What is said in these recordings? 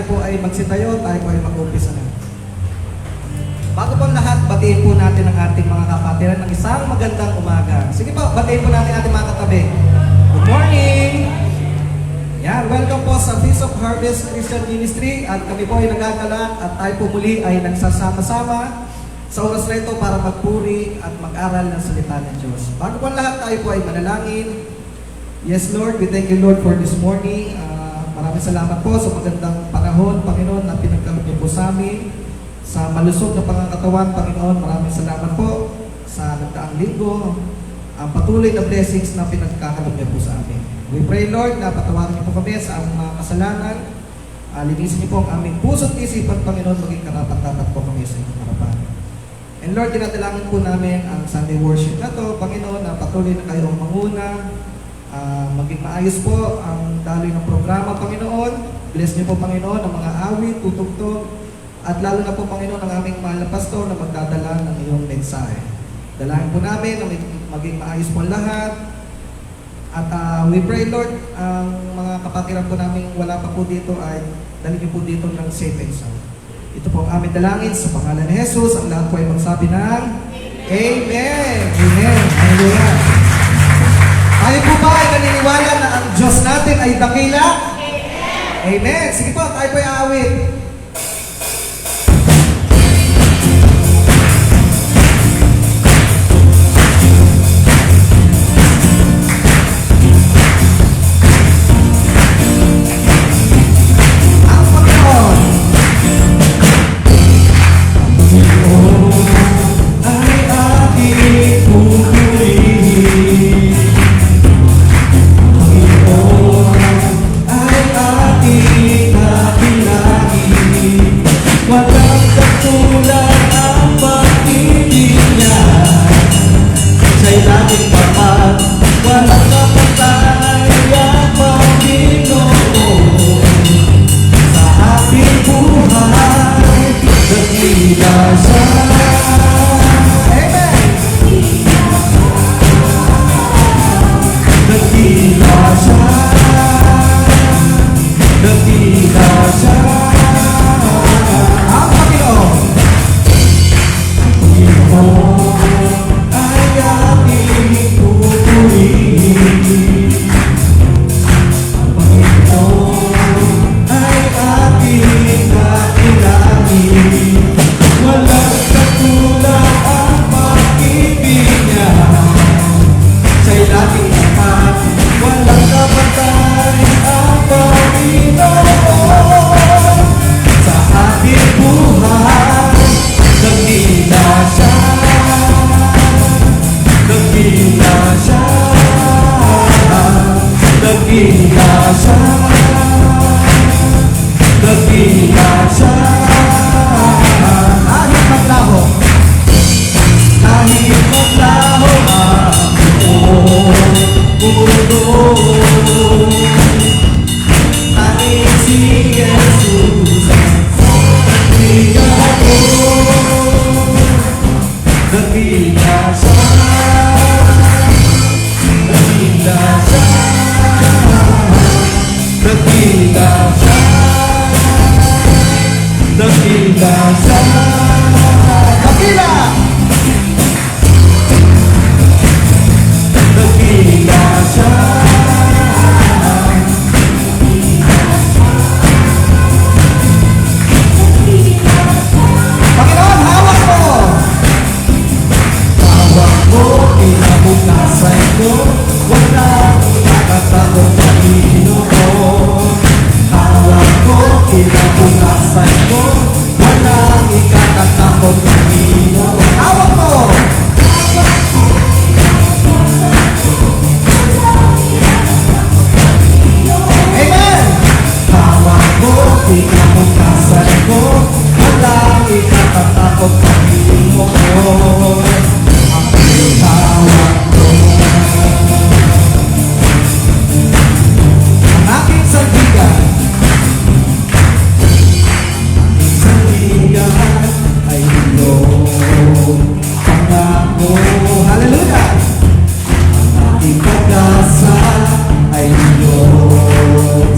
tayo po ay magsitayo, tayo po ay mag-umpisa na. Bago pong lahat, batiin po natin ang ating mga kapatiran ng isang magandang umaga. Sige po, batiin po natin ating mga katabi. Good morning! Yan, welcome po sa Feast of Harvest Christian Ministry at kami po ay nagagalang at tayo po muli ay nagsasama-sama sa oras na ito para magpuri at mag-aral ng salita ng Diyos. Bago po lahat, tayo po ay manalangin. Yes, Lord, we thank you, Lord, for this morning. Maraming salamat po sa magandang panahon, Panginoon, na pinagkaloob niyo po sa amin. Sa malusog na pangangatawan, Panginoon, maraming salamat po sa nagdaang linggo. Ang patuloy na blessings na pinagkakaloob niyo po sa amin. We pray, Lord, na patawarin niyo po kami sa aming mga kasalanan. Linisin niyo po ang aming puso't isipan, Panginoon, maging karapat-dapat po kami sa inyong harapan. And Lord, dinadalangin po namin ang Sunday worship na to, Panginoon, na patuloy na kayong manguna. Maging maayos po ang daloy ng programa, Panginoon. Bless niyo po, Panginoon, ang mga awit, tutugtog, at lalo na po, Panginoon, ang aming mahal na pastor na magdadala ng iyong mensahe. Dalangin po namin na maging maayos po lahat. At we pray, Lord, ang mga kapatiran po namin wala pa po dito ay dalhin niyo po dito ng safe and sound. Ito po ang aming dalangin sa pangalan ni Jesus. Ang lahat po ay magsabi ng Amen! Amen! Hallelujah! Tayo po ba ay naniniwala na ang Diyos natin ay dakila? Amen! Amen! Sige po, tayo po ay aawit.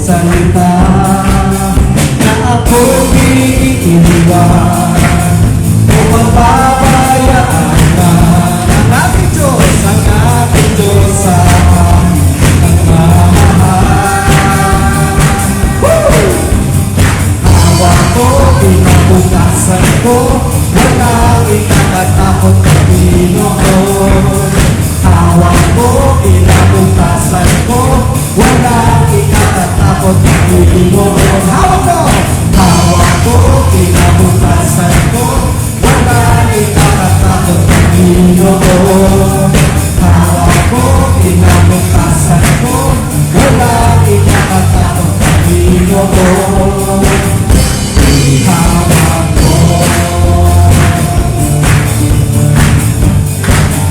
salita na iiwan o pagbabayaan ka. Ang ating Diyos sa akin ang mamahal. Woo! Hawak ko, pinabukasan ko, walang ikakatakot na Pinoon. Hawak ko, pinabukasan ko, walang ikakatakot na Pinoon. Hawak ko! Hawak ko, pinabukasan ko, walang ikakatakot na Pinoon. Hawak ko, pinabukasan ko, walang ikakatakot na Pinoon. Ihawak ko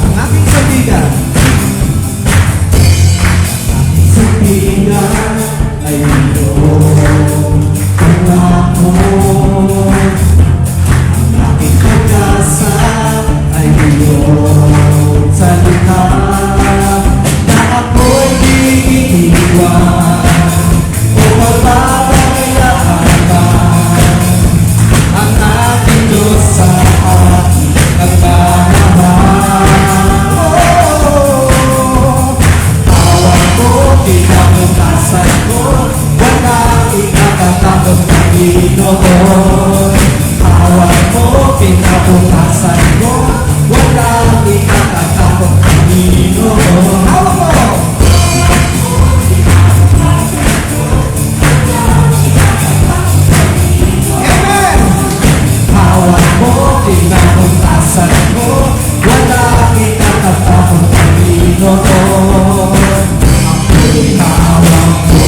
ang aking sabigan. Sabigan ay iyong pangako. Ang aking pag-asa ay iyong salita na ako'y iiwan o pagbabayaan ka. Ang ating Diyos sa akin ang mamahal. Hawak ko, pinabukasan ko, walang ikakatakot na Pinoon. Hawak ko, pinabukasan ko, walang ikakatakot na Pinoon. Hawak mo! Amen! Hawak mo, pinabutasan mo, walang ikakatakot na Pinoon. Ako'y hawak mo.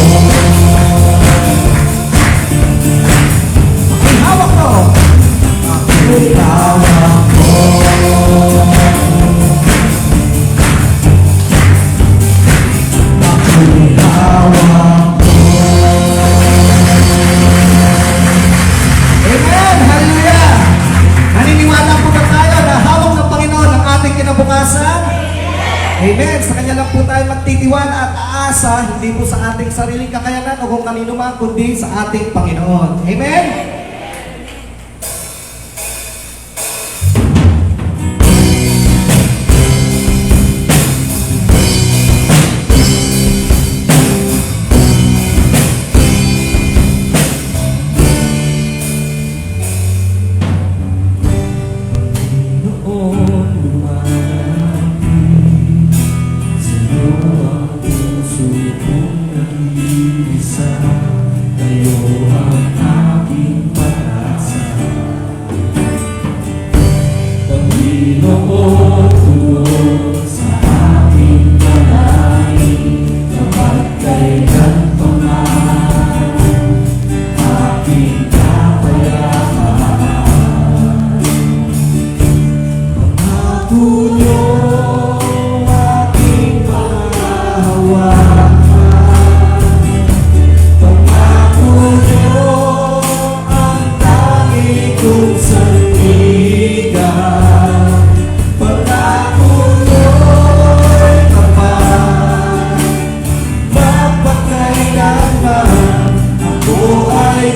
Ako'y hawak mo. Ako'y hawak mo. Ako'y hawak mo. Amen! Hallelujah! Naniniwala po ba tayo na hawak ng Panginoon ang ating kinabukasan? Amen! Sa Kanya lang po tayo magtitiwala at aasa, hindi po sa ating sariling kakayanan o kung kanino man, kundi sa ating Panginoon. Amen! Noon lumalapit sa'yo ang puso kong nag-iisa. Kayo ang aking pag-asa. Panginoon, tugon sa aking dalangin, kapag kailan pa man aking kapayapaan. Pangatulo aking panghahawakan. Pangatulo ang tangi kong sandigan. Pangatulo'y tapat, mapagkailanman ako ay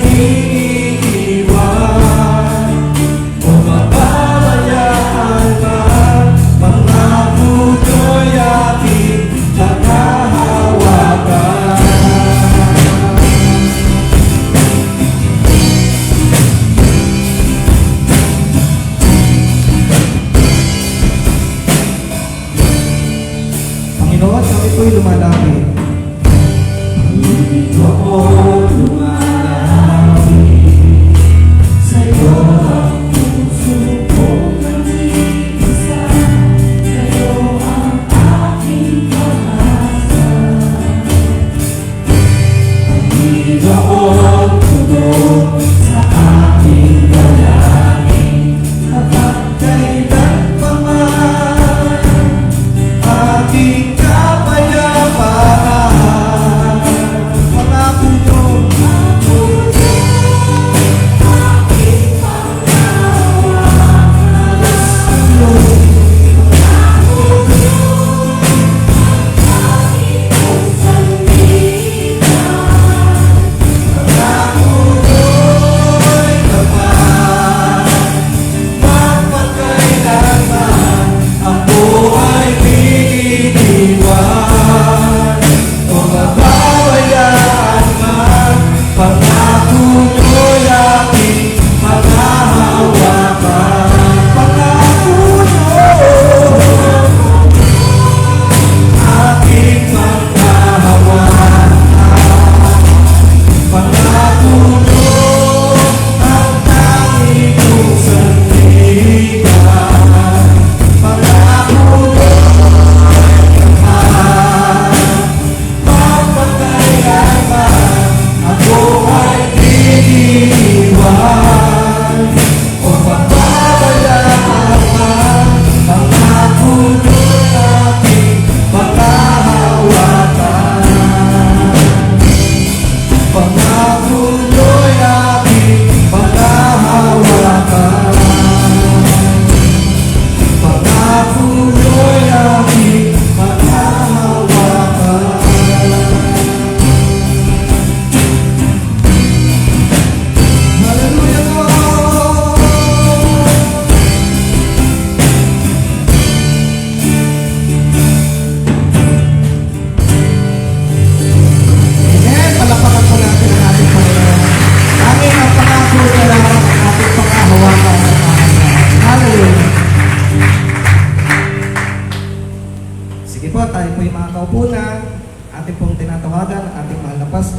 iiwan o mababayaan man. Pangatulo'y aking panghahawakan. Panginoon, kami po'y lumalapit. Panginoon, lumalapit. Sa'yo ang puso kong nag-iisa. Sa'yo ang aking pag-asa. Panginoon, tugon sa aking dalangin, kapag kailan pa man aking kapayapaan.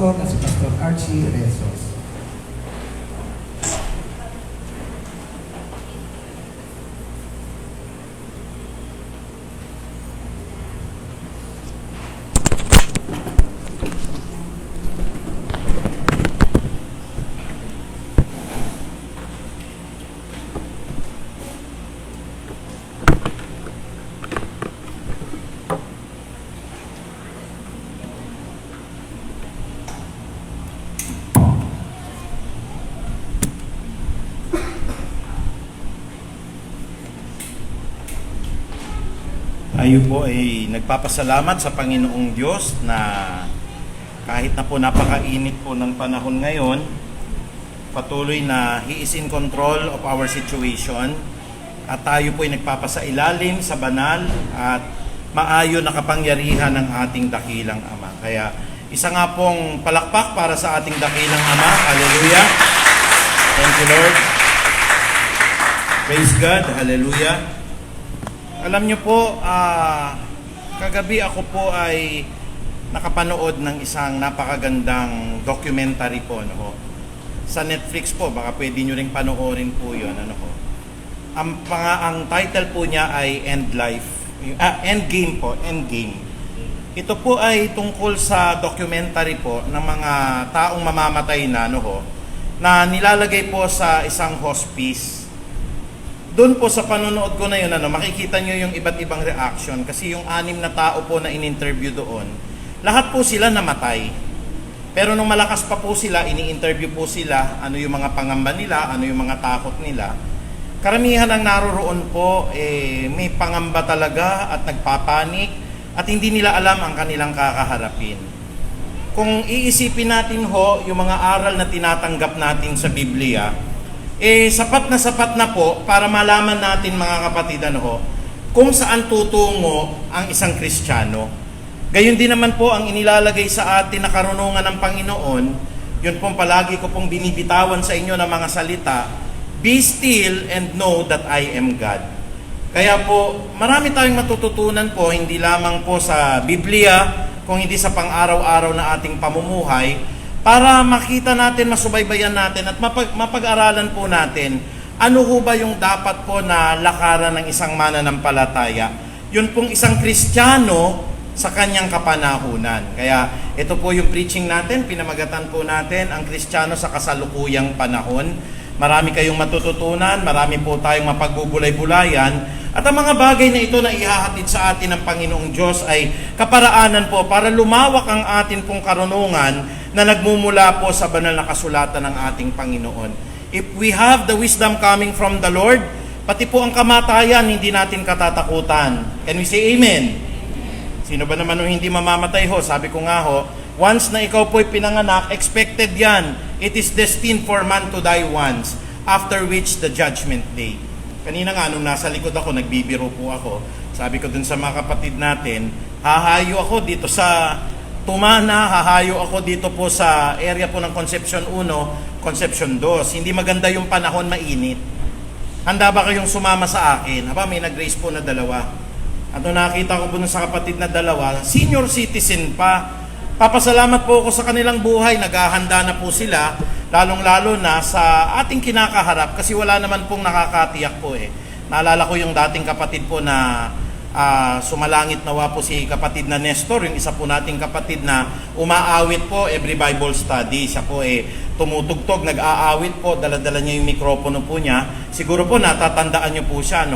pastor na si Pastor Archie Rezos. Tayo po ay nagpapasalamat sa Panginoong Diyos na kahit na po napakainit po ng panahon ngayon, patuloy na He is in control of our situation at tayo po ay nagpapasailalim sa banal at maayon na kapangyarihan ng ating dakilang Ama. Kaya isa nga pong palakpak para sa ating dakilang Ama. Hallelujah! Thank you, Lord. Praise God. Hallelujah. Alam niyo po, kagabi ako po ay nakapanood ng isang napakagandang documentary po, ano ho. Sa Netflix po, baka pwede niyo ring panoorin po 'yon, ano ho. Ang title po niya ay Endgame po, Endgame. Ito po ay tungkol sa documentary po ng mga taong mamamatay na, ano ho, na nilalagay po sa isang hospice. Doon po sa panonood ko na yun, makikita nyo yung iba't ibang reaction kasi yung 6 na tao po na in-interview doon, lahat po sila namatay. Pero nung malakas pa po sila, ini-interview po sila, ano yung mga pangamba nila, ano yung mga takot nila. Karamihan ang naroroon po, may pangamba talaga at nagpapanik at hindi nila alam ang kanilang kakaharapin. Kung iisipin natin ho, yung mga aral na tinatanggap natin sa Biblia, sapat na po para malaman natin, mga kapatid, kung saan tutungo ang isang Kristiyano. Gayon din naman po ang inilalagay sa atin na karunungan ng Panginoon. Yun pong palagi ko pong binibitawan sa inyo ng mga salita, be still and know that I am God. Kaya po, marami tayong matututunan po, hindi lamang po sa Biblia, kung hindi sa pang-araw-araw na ating pamumuhay, para makita natin, masubaybayan natin at mapag-aralan po natin ano ho ba yung dapat po na lakaran ng isang mananampalataya. Yun pong isang Kristiyano sa kanyang kapanahunan. Kaya ito po yung preaching natin, pinamagatan po natin ang Kristiyano sa kasalukuyang panahon. Marami kayong matututunan, marami po tayong mapagbubulay-bulayan at ang mga bagay na ito na ihahatid sa atin ng Panginoong Diyos ay kaparaanan po para lumawak ang atin pong karunungan na nagmumula po sa banal na kasulatan ng ating Panginoon. If we have the wisdom coming from the Lord, pati po ang kamatayan hindi natin katatakutan. Can we say amen? Sino ba naman yung hindi mamamatay ho? Sabi ko nga ho, once na ikaw po'y pinanganak, expected yan. It is destined for man to die once, after which the judgment day. Kanina nga, nung nasa likod ako, nagbibiro po ako. Sabi ko dun sa mga kapatid natin, hahayo ako dito sa Tumana, hahayo ako dito po sa area po ng Concepcion 1, Concepcion 2. Hindi maganda yung panahon, mainit. Handa ba kayong sumama sa akin? Haba, may nag-raise po na 2. At nung nakita ko po sa kapatid na 2, senior citizen pa. Papasalamat po ako sa kanilang buhay, naghahanda na po sila, lalong-lalo na sa ating kinakaharap kasi wala naman pong nakakatiyak po Naalala ko yung dating kapatid po na sumalangit nawa po si kapatid na Nestor, yung isa po nating kapatid na umaawit po every Bible study. Siya po tumutugtog, nag-aawit po, dala-dala niya yung mikropono po niya. Siguro po natatandaan niyo po siya,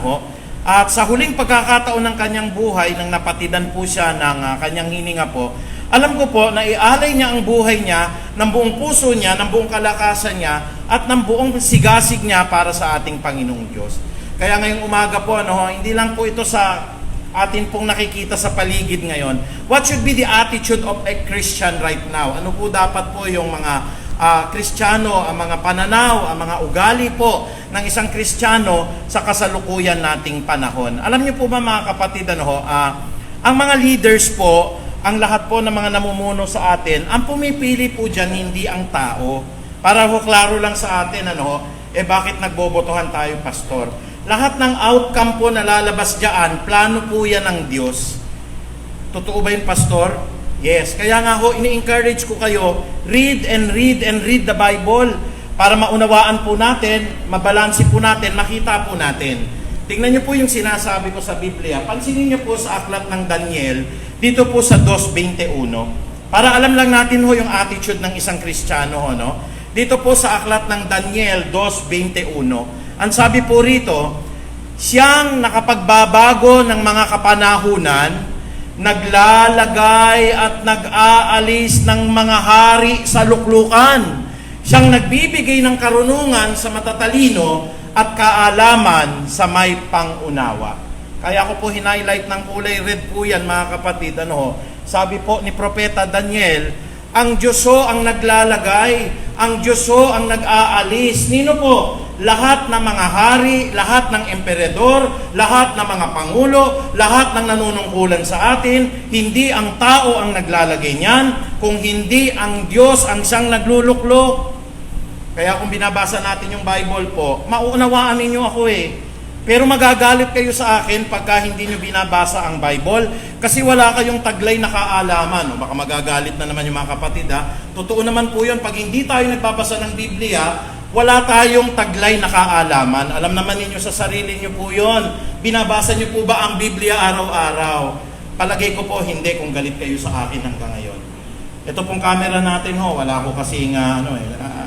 At sa huling pagkakataon ng kanyang buhay, nang napatidan po siya ng kanyang hininga po, alam ko po na ialay niya ang buhay niya ng buong puso niya, ng buong kalakasan niya, at ng buong sigasig niya para sa ating Panginoong Diyos. Kaya ngayong umaga po, hindi lang po ito sa atin pong nakikita sa paligid ngayon. What should be the attitude of a Christian right now? Ano po dapat po yung mga Kristiyano, ang mga pananaw, ang mga ugali po ng isang Kristiyano sa kasalukuyan nating panahon? Alam niyo po ba, mga kapatid, ang mga leaders po, ang lahat po ng mga namumuno sa atin, ang pumipili po dyan hindi ang tao. Para ho klaro lang sa atin, bakit nagbobotohan tayo, pastor? Lahat ng outcome po na lalabas dyan, plano po yan ng Diyos. Totoo ba yun, pastor? Yes, kaya nga ho, ini-encourage ko kayo, read and read and read the Bible para maunawaan po natin, mabalansi po natin, makita po natin. Tingnan niyo po yung sinasabi ko sa Biblia. Pansinin niyo po sa aklat ng Daniel, dito po sa 2:21. Para alam lang natin ho yung attitude ng isang Kristiyano, ho, no? Dito po sa aklat ng Daniel 2:21. Ang sabi po rito, siyang nakapagbabago ng mga kapanahunan, naglalagay at nag-aalis ng mga hari sa luklukan. Siyang nagbibigay ng karunungan sa matatalino at kaalaman sa may pangunawa. Kaya ako po hinighlight ng kulay red po yan, mga kapatid. Sabi po ni Propeta Daniel, ang Diyos ho ang naglalagay, ang Diyos ho ang nag-aalis. Nino po? Lahat ng mga hari, lahat ng emperador, lahat ng mga pangulo, lahat ng nanunungkulan sa atin, hindi ang tao ang naglalagay niyan, kung hindi ang Diyos ang siyang nagluluklok. Kaya kung binabasa natin yung Bible po, mauunawaan ninyo ako Pero magagalit kayo sa akin pagka hindi nyo binabasa ang Bible kasi wala kayong taglay na kaalaman. Baka magagalit na naman yung mga kapatid Totoo naman po yun, pag hindi tayo nagbabasa ng Biblia, wala tayong taglay na kaalaman. Alam naman ninyo sa sarili nyo po yun. Binabasa nyo po ba ang Biblia araw-araw? Palagay ko po hindi kung galit kayo sa akin hanggang ngayon. Ito pong camera natin wala ko kasing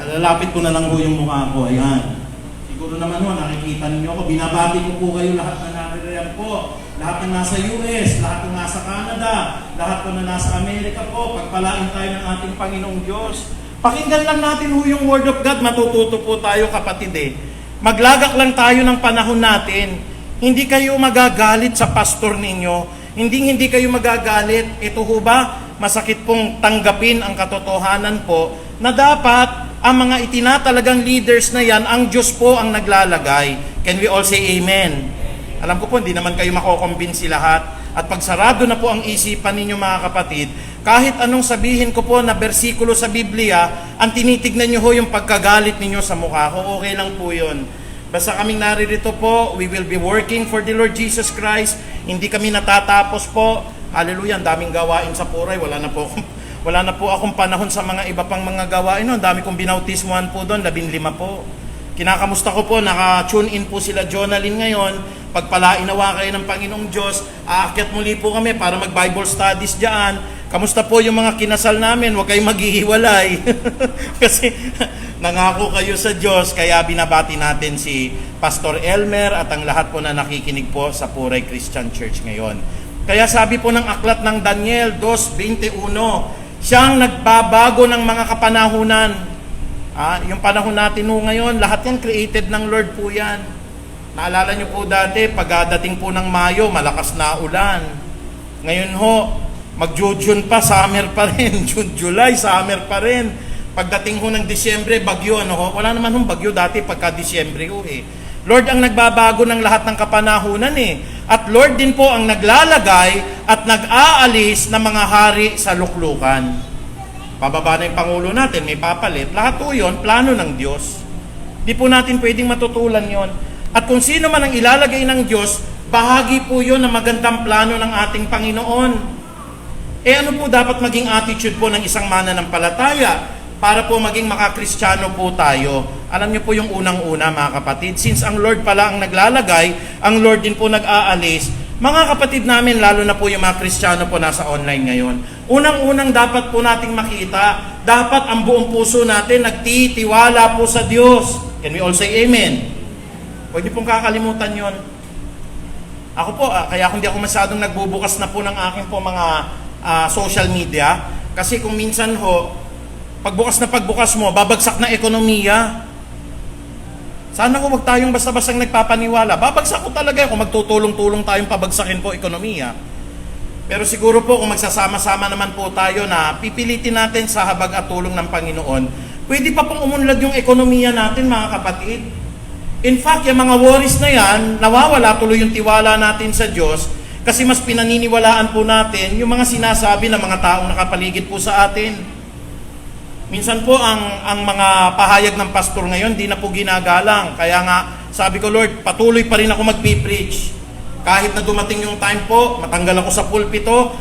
lalapit ko na lang ho yung mukha ko. Ayan. Siguro naman nakikita ninyo ako. Binabati ko po kayo lahat na naririyan po. Lahat na nasa US, lahat na nasa Canada, lahat na nasa Amerika po. Pagpalain tayo ng ating Panginoong Diyos. Pakinggan lang natin yung Word of God. Matututo po tayo, kapatid Maglagak lang tayo ng panahon natin. Hindi kayo magagalit sa pastor ninyo. Hindi kayo magagalit. Ito ho ba? Masakit pong tanggapin ang katotohanan po na dapat ang mga itinatalagang leaders na yan, ang Diyos po ang naglalagay. Can we all say amen? Alam ko po, hindi naman kayo makokombinsi lahat. At pag sarado na po ang isipan ninyo, mga kapatid, kahit anong sabihin ko po na bersikulo sa Biblia, ang tinitignan nyo ho yung pagkagalit ninyo sa mukha ko, okay lang po yun. Basta kaming naririto po, we will be working for the Lord Jesus Christ. Hindi kami natatapos po. Hallelujah, ang daming gawain sa Puray. Wala na po akong panahon sa mga iba pang mga gawain. Ang dami kong binautismuhan po doon, 15 po. Kinakamusta ko po, naka-tune in po sila Jonalyn ngayon. Pagpalainawa kayo ng Panginoong Diyos, aakyat muli po kami para mag-Bible studies dyan. Kamusta po yung mga kinasal namin? Huwag kayong maghihiwalay. Kasi nangako kayo sa Diyos, kaya binabati natin si Pastor Elmer at ang lahat po na nakikinig po sa Puray Christian Church ngayon. Kaya sabi po ng aklat ng Daniel 2:21, siyang nagbabago ng mga kapanahunan. Yung panahon natin ngayon, lahat yan created ng Lord po yan. Naalala nyo po dati, pagdating po ng Mayo, malakas na ulan. Ngayon mag-June pa, summer pa rin. June, July, summer pa rin. Pagdating ng Disyembre, bagyo. Wala naman bagyo dati pagka Disyembre Lord ang nagbabago ng lahat ng kapanahunan At Lord din po ang naglalagay at nag-aalis ng mga hari sa luklukan. Pababa na yung Pangulo natin, may papalit. Lahat po yun, plano ng Diyos. Di po natin pwedeng matutulan yon. At kung sino man ang ilalagay ng Diyos, bahagi po yun ng magandang plano ng ating Panginoon. Ano po dapat maging attitude po ng isang mananampalataya para po maging makakristyano po tayo? Alam niyo po yung unang-una, mga kapatid, since ang Lord pala ang naglalagay, ang Lord din po nag-aalis, mga kapatid namin, lalo na po yung mga Kristiyano po nasa online ngayon, unang-unang dapat po nating makita, dapat ang buong puso natin nagtitiwala po sa Diyos. Can we all say amen? Huwag niyo pong kakalimutan yon. Ako po, kaya kung di ako masyadong nagbubukas na po ng aking po mga social media, kasi kung minsan pagbukas mo, babagsak na ekonomiya. Sana wag tayong basta-bastang nagpapaniwala. Babagsak ko talaga kung magtutulong-tulong tayong pabagsakin po ekonomiya. Pero siguro po kung magsasama-sama naman po tayo na pipilitin natin sa habag at tulong ng Panginoon, pwede pa pong umunlad yung ekonomiya natin, mga kapatid. In fact, yung mga worries na yan, nawawala tuloy yung tiwala natin sa Diyos kasi mas pinaniniwalaan po natin yung mga sinasabi ng mga taong nakapaligid po sa atin. Minsan po ang mga pahayag ng pastor ngayon di na po ginagalang. Kaya nga sabi ko, Lord, patuloy pa rin ako magpi-preach. Kahit na dumating yung time po, matanggal ako sa pulpito,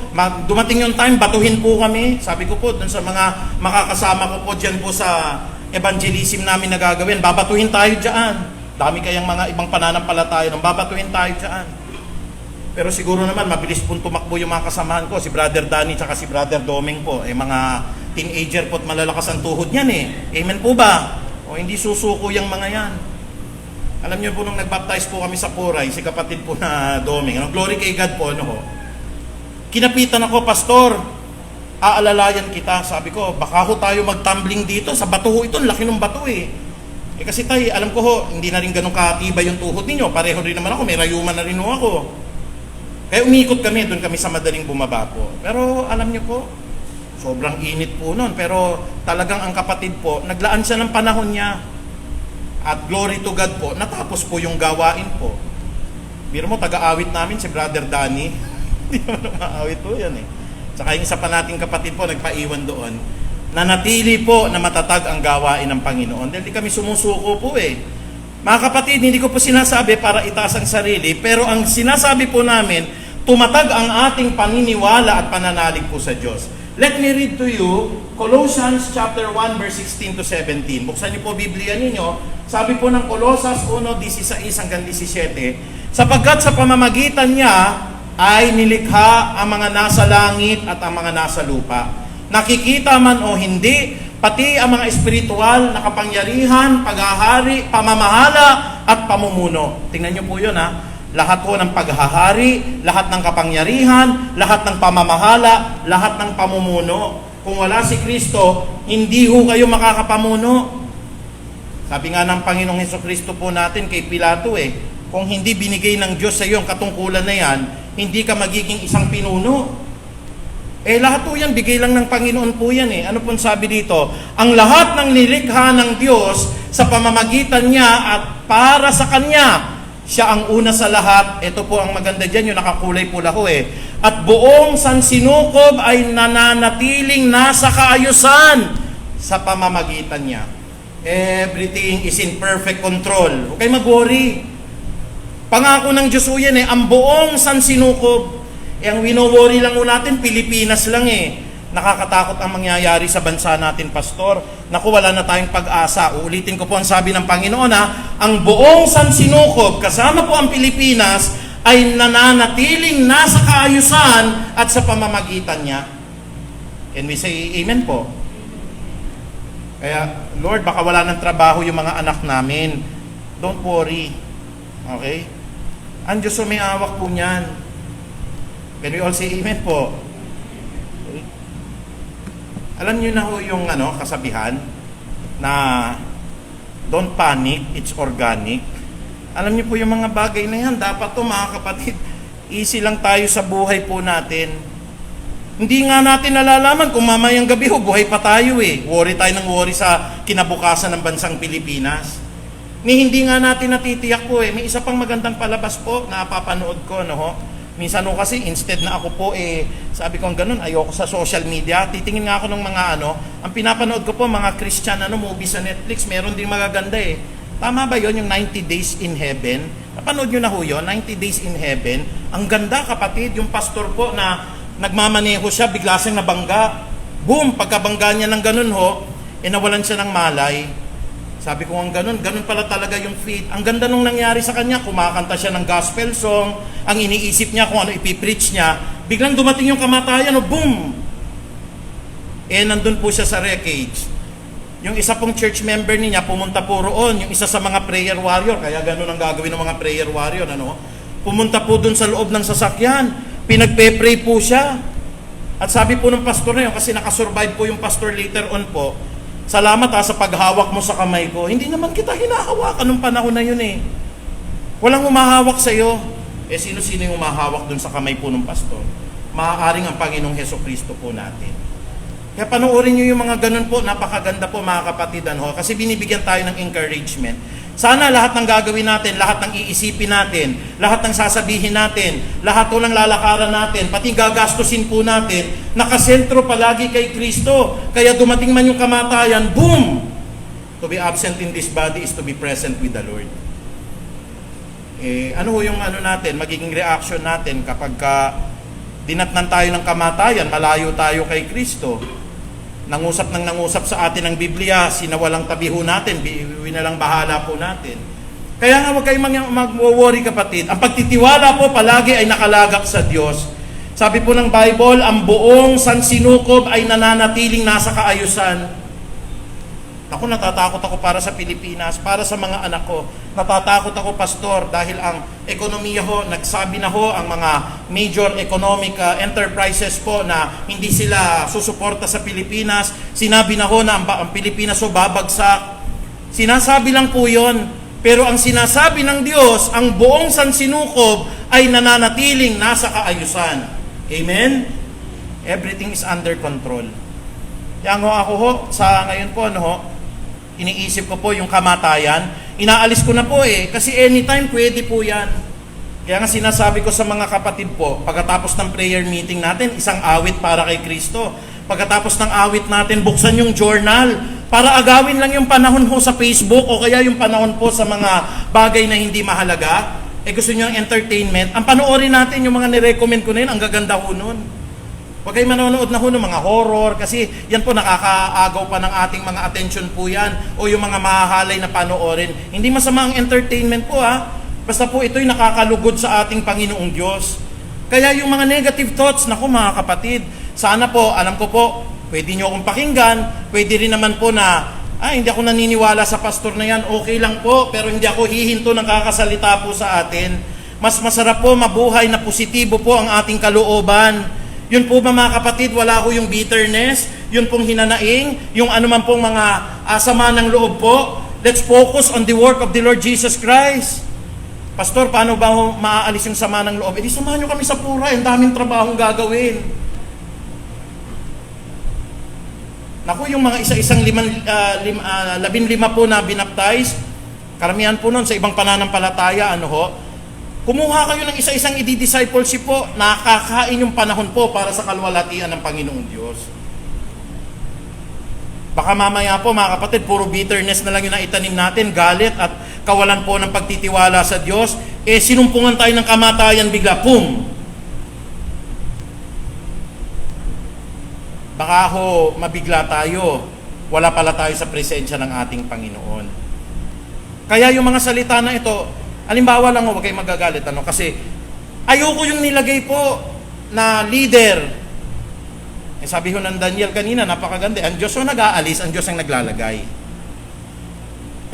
dumating yung time, batuhin po kami. Sabi ko po, dun sa mga makakasama ko po dyan po sa evangelism namin na gagawin, babatuhin tayo dyan. Dami kayang mga ibang pananampalataya nung babatuhin tayo dyan. Pero siguro naman, mabilis pong tumakbo yung mga kasamahan ko. Si Brother Danny at si Brother Doming po. Mga teenager po at malalakas ang tuhod niyan Amen po ba? O hindi susuko yung mga yan. Alam niyo po, nung nagbaptize po kami sa Puray, si kapatid po na Doming, glory kay God po, kinapitan ako, Pastor, aalalayan kita. Sabi ko, baka ho tayo magtumbling dito. Sa bato ho ito, laki ng bato kasi tayo, alam ko ho, hindi na rin ganun katibay yung tuhod ninyo. Pareho rin naman ako, may rayuman na rin ho ako. Kaya umikot kami, doon kami sa madaling bumaba po. Pero alam niyo po, sobrang init po noon. Pero talagang ang kapatid po, naglaan siya ng panahon niya. At glory to God po, natapos po yung gawain po. Biro mo, taga-awit namin si Brother Danny. Hindi naman maawit po yan Saka yung isa pa nating kapatid po, nagpaiwan doon. Nanatili po na matatag ang gawain ng Panginoon. Dahil di kami sumusuko po Mga kapatid, hindi ko po sinasabi para itaas ang sarili, pero ang sinasabi po namin, tumatag ang ating paniniwala at pananalig po sa Diyos. Let me read to you Colossians chapter 1 verse 16 to 17. Buksan niyo po Biblia ninyo. Sabi po ng Colosas 1:16 hanggang 17, sapagkat sa pamamagitan niya ay nilikha ang mga nasa langit at ang mga nasa lupa. Nakikita man o hindi, pati ang mga espiritual na kapangyarihan, paghahari, pamamahala at pamumuno. Tingnan niyo po 'yon Lahat po ng paghahari, lahat ng kapangyarihan, lahat ng pamamahala, lahat ng pamumuno. Kung wala si Kristo, hindi ho kayo makakapamuno. Sabi nga ng Panginoong Hesukristo po natin kay Pilato kung hindi binigay ng Diyos sa iyo ang katungkulan na yan, hindi ka magiging isang pinuno. Lahat po yan, bigay lang ng Panginoon po yan Ano pong sabi dito? Ang lahat ng nilikha ng Diyos sa pamamagitan niya at para sa Kanya, siya ang una sa lahat. Ito po ang maganda dyan, yung nakakulay pula ho At buong sansinukob ay nananatiling nasa kaayusan sa pamamagitan niya. Everything is in perfect control. Huwag kayo mag-worry. Pangako ng Diyos ho yan ang buong sansinukob. Ang wino-worry lang ho natin, Pilipinas lang Nakakatakot ang mangyayari sa bansa natin, Pastor. Naku, wala na tayong pag-asa. Uulitin ko po ang sabi ng Panginoon ang buong sansinukob, kasama po ang Pilipinas, ay nananatiling nasa kaayusan at sa pamamagitan niya. Can we say amen po? Kaya, Lord, baka wala ng trabaho yung mga anak namin. Don't worry. Okay? Ang Diyos may awak po niyan. Can we all say amen po? Okay. Alam niyo na ho yung kasabihan na don't panic, it's organic. Alam niyo po yung mga bagay na yan, dapat to mga kapatid, easy lang tayo sa buhay po natin. Hindi nga natin nalalaman kung mamayang gabi buhay pa tayo Worry tayo ng worry sa kinabukasan ng bansang Pilipinas. Hindi nga natin natitiyak po May isa pang magandang palabas po na papanood ko Minsan kasi instead na ako po sabi ko ganun, ayoko sa social media. Titingin nga ako ng mga ang pinapanood ko po mga Christian movies sa Netflix, meron ding magaganda Tama ba 'yon yung 90 Days in Heaven? Napanood niyo na ho 'yon, 90 Days in Heaven. Ang ganda kapatid, yung pastor po na nagmamaneho siya, bigla siyang nabangga. Boom, pagkabangga niya ng ganun nawalan siya ng malay. Sabi ko ganun pala talaga yung faith. Ang ganda nung nangyari sa kanya, kumakanta siya ng gospel song, ang iniisip niya kung ano ipipreach niya, biglang dumating yung kamatayan, boom! Nandun po siya sa wreckage. Yung isa pong church member niya, pumunta po roon, yung isa sa mga prayer warrior, kaya ganun ang gagawin ng mga prayer warrior, pumunta po dun sa loob ng sasakyan, pinagpe-pray po siya. At sabi po ng pastor na yun, kasi nakasurvive po yung pastor later on po, salamat sa paghawak mo sa kamay ko. Hindi naman kita hinahawakan nung panahon na yun Walang humahawak sa iyo. Sino-sino yung humahawak dun sa kamay po ng pastor? Maaaring ang Panginoong Hesukristo po natin. Kaya panoorin nyo yung mga ganun po, napakaganda po mga kapatid, kasi binibigyan tayo ng encouragement. Sana lahat ng gagawin natin, lahat ng iisipin natin, lahat ng sasabihin natin, lahat ng lalakaran natin, pati gagastusin po natin, nakasentro palagi kay Kristo. Kaya dumating man yung kamatayan, boom! To be absent in this body is to be present with the Lord. Ano ho yung natin, magiging reaction natin kapag dinatnan tayo ng kamatayan, malayo tayo kay Kristo, nangusap sa atin ng Biblia, sinawalang tabi ho natin, winalang bahala po natin. Kaya nga huwag kayong mag-worry kapatid. Ang pagtitiwala po palagi ay nakalagak sa Diyos. Sabi po ng Bible, ang buong sansinukob ay nananatiling nasa kaayusan. Ako, natatakot ako para sa Pilipinas, para sa mga anak ko. Natatakot ako, pastor, dahil ang ekonomiya ho, nagsabi na ho ang mga major economic enterprises po na hindi sila susuporta sa Pilipinas. Sinabi na ho na ang Pilipinas ho babagsak. Sinasabi lang po yon. Pero ang sinasabi ng Diyos, ang buong sansinukob ay nananatiling nasa kaayusan. Amen? Everything is under control. Kaya ako ho, sa ngayon po, iniisip ko po yung kamatayan. Inaalis ko na po kasi anytime pwede po yan. Kaya nga sinasabi ko sa mga kapatid po, pagkatapos ng prayer meeting natin, isang awit para kay Kristo. Pagkatapos ng awit natin, buksan yung journal para agawin lang yung panahon po sa Facebook o kaya yung panahon po sa mga bagay na hindi mahalaga. Gusto nyo ng entertainment, ang panoorin natin yung mga nirecommend ko na yun, ang gaganda ho nun. Huwag kayo manonood na ho ng mga horror kasi yan po nakakaagaw pa ng ating mga attention po yan o yung mga mahahalay na panoorin. Hindi masama ang entertainment po basta po ito'y nakakalugod sa ating Panginoong Diyos. Kaya yung mga negative thoughts, naku mga kapatid, sana po, alam ko po, pwede nyo akong pakinggan, pwede rin naman po na, hindi ako naniniwala sa pastor na yan, okay lang po, pero hindi ako hihinto ng kakasalita po sa atin. Mas masarap po mabuhay na positibo po ang ating kalooban. Yun po ba mga kapatid, wala ko yung bitterness, yun pong hinanaing, yung anuman pong mga sama ng loob po. Let's focus on the work of the Lord Jesus Christ. Pastor, paano ba maaalis yung sama ng loob? Di samahan nyo kami sa pura, ang daming trabahong gagawin. Naku, yung mga isa-isang 15 po na binaptize, karamihan po nun sa ibang pananampalataya, kumuha kayo ng isa-isang i-discipleship po, nakakain yung panahon po para sa kalwalhatian ng Panginoong Diyos. Baka mamaya po mga kapatid, puro bitterness na lang yung naitanim natin, galit at kawalan po ng pagtitiwala sa Diyos, sinumpungan tayo ng kamatayan bigla, pum! Baka ho, mabigla tayo, wala pala tayo sa presensya ng ating Panginoon. Kaya yung mga salita na ito, halimbawa lang huwag kayo magagalit, kasi ayoko yung nilagay po na leader. Sabi ho ng Daniel kanina, napakaganda. Ang Diyos yung nag-aalis, ang Diyos ang naglalagay.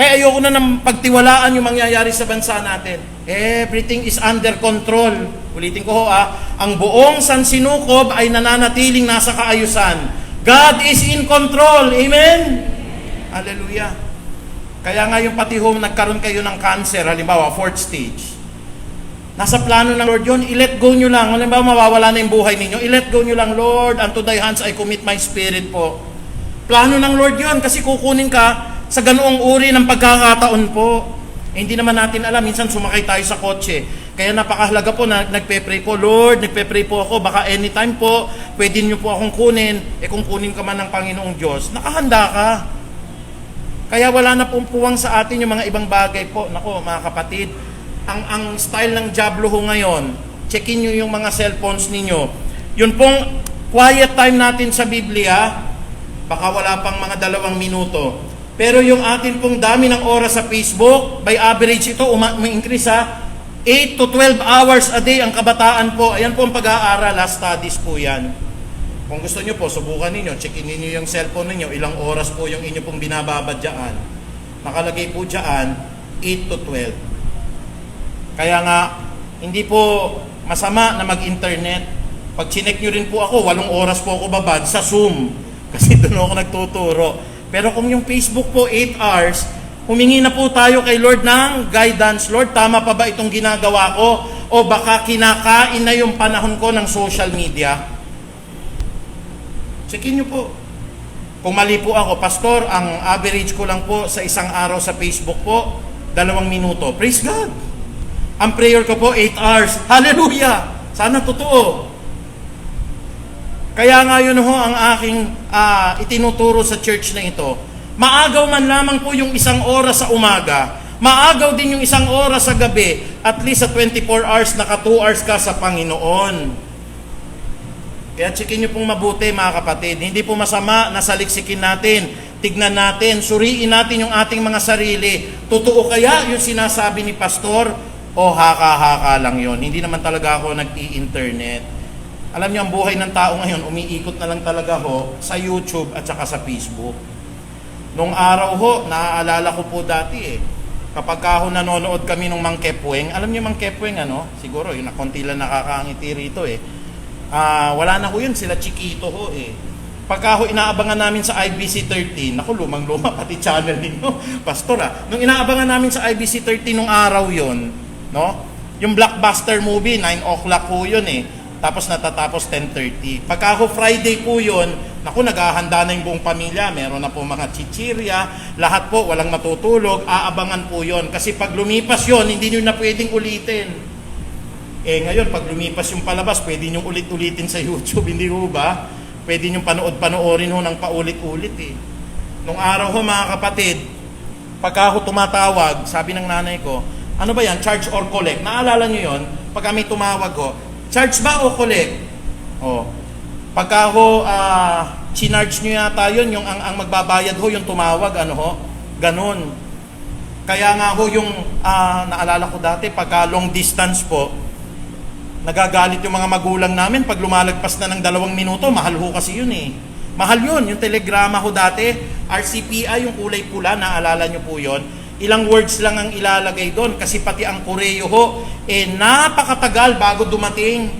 Ayoko na ng pagtiwalaan yung mangyayari sa bansa natin. Everything is under control. Ulitin ko ho, ang buong sansinukob ay nananatiling nasa kaayusan. God is in control. Amen? Hallelujah. Kaya nga yung pati ho, nagkaroon kayo ng cancer, halimbawa, 4th stage. Nasa plano ng Lord yun, i-let go nyo lang. Halimbawa, mawawala na yung buhay ninyo. I-let go nyo lang, Lord, unto thy hands I commit my spirit po. Plano ng Lord yun, kasi kukunin ka sa ganoong uri ng pagkakataon po. Hindi naman natin alam, minsan sumakay tayo sa kotse. Kaya napakahalaga po na nagpe-pray po, Lord, nagpe-pray po ako, baka anytime po, pwede nyo po akong kunin. Kung kunin ka man ng Panginoong Diyos, nakahanda ka. Kaya wala na pong puwang sa atin yung mga ibang bagay po. Nako, mga kapatid, ang style ng Diablo ho ngayon, checkin nyo yung mga cellphones ninyo. Yun pong quiet time natin sa Biblia, baka wala pang mga 2 minuto. Pero yung atin pong dami ng oras sa Facebook, by average ito, may-increase 8 to 12 hours a day ang kabataan po. Ayan po ang pag-aaral, last studies po yan. Kung gusto nyo po, subukan ninyo, checkin ninyo yung cellphone ninyo, ilang oras po yung inyo pong binababad dyan. Nakalagay po dyan, 8 to 12. Kaya nga, hindi po masama na mag-internet. Pag chinek nyo rin po ako, 8 oras po ako babad sa Zoom. Kasi doon ako nagtuturo. Pero kung yung Facebook po, 8 hours, humingi na po tayo kay Lord ng guidance. Lord, tama pa ba itong ginagawa ko? O baka kinakain na yung panahon ko ng social media? Checkin nyo po. Kung mali po ako, Pastor, ang average ko lang po sa isang araw sa Facebook po, 2 minuto. Praise God! Ang prayer ko po, 8 hours. Hallelujah! Sana totoo. Kaya nga yun ho ang aking itinuturo sa church na ito. Maagaw man lamang po yung 1 oras sa umaga, Maagaw din yung 1 oras sa gabi, at least sa 24 hours, naka 2 hours ka sa Panginoon. Kaya checkin nyo pong mabuti mga kapatid. Hindi po masama na saliksikin natin, tignan natin, suriin natin yung ating mga sarili. Totoo kaya yung sinasabi ni pastor o haka-haka lang yon? Hindi naman talaga ako nag-i-internet. Alam niyo, ang buhay ng tao ngayon, umiikot na lang talaga ho sa YouTube at saka sa Facebook. Nung araw ho, naaalala ko po dati kapag ho nanonood kami ng Mang Kepweng, alam niyo Mang Kepweng ano? Siguro, yung konti lang nakakangiti rito wala na ho yun, sila Chiquito ho Pagka ho inaabangan namin sa IBC 13, naku, lumang-luma pati channel ninyo, pastor Nung inaabangan namin sa IBC 13 nung araw yon, no? Yung blockbuster movie, 9 o'clock ho yun Tapos natatapos 10:30. Pagka ho Friday po yun, naku, naghahanda na yung buong pamilya. Meron na po mga chichirya. Lahat po, walang matutulog. Aabangan po yun. Kasi pag lumipas yun, hindi nyo na pwedeng ulitin. Ngayon, pag lumipas yung palabas, pwede nyo ulit-ulitin sa YouTube. Hindi ho ba? Pwede nyo panoorin ho ng paulit-ulit Nung araw ho, mga kapatid, pagka ho tumatawag, sabi ng nanay ko, ano ba yan? Charge or collect? Naalala nyo yun? Pag kami tumawag ho, charge ba o collect? Pagka ho, chinarge nyo yata yun, yung ang magbabayad ho, yung tumawag, ganun. Kaya nga ho, yung, naalala ko dati, pagka long distance po, nagagalit yung mga magulang namin, pag lumalagpas na ng 2 minuto, mahal ho kasi yun Mahal yun, yung telegrama ho dati, RCPI, yung kulay pula, naalala nyo po yun, ilang words lang ang ilalagay doon kasi pati ang Koreo ho, napakatagal bago dumating.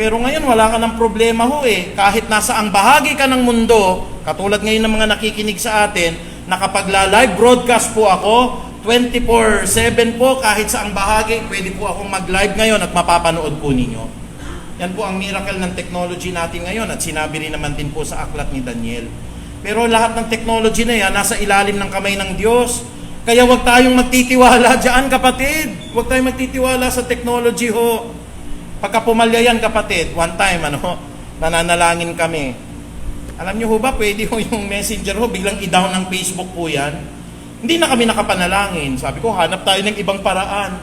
Pero ngayon wala ka ng problema ho kahit nasa ang bahagi ka ng mundo, katulad ngayon ng mga nakikinig sa atin, nakapagla-live broadcast po ako, 24/7 po, kahit sa ang bahagi, pwede po akong mag-live ngayon at mapapanood po ninyo. Yan po ang miracle ng technology natin ngayon at sinabi rin naman din po sa aklat ni Daniel. Pero lahat ng technology na yan, nasa ilalim ng kamay ng Diyos. Kaya huwag tayong magtitiwala dyan, kapatid. Huwag tayong magtitiwala sa technology ho. Pagka pumalya yan, kapatid, one time, nananalangin kami. Alam niyo ho ba, pwede ho yung messenger ho, biglang i-down ng Facebook po yan. Hindi na kami nakapanalangin. Sabi ko, hanap tayo ng ibang paraan.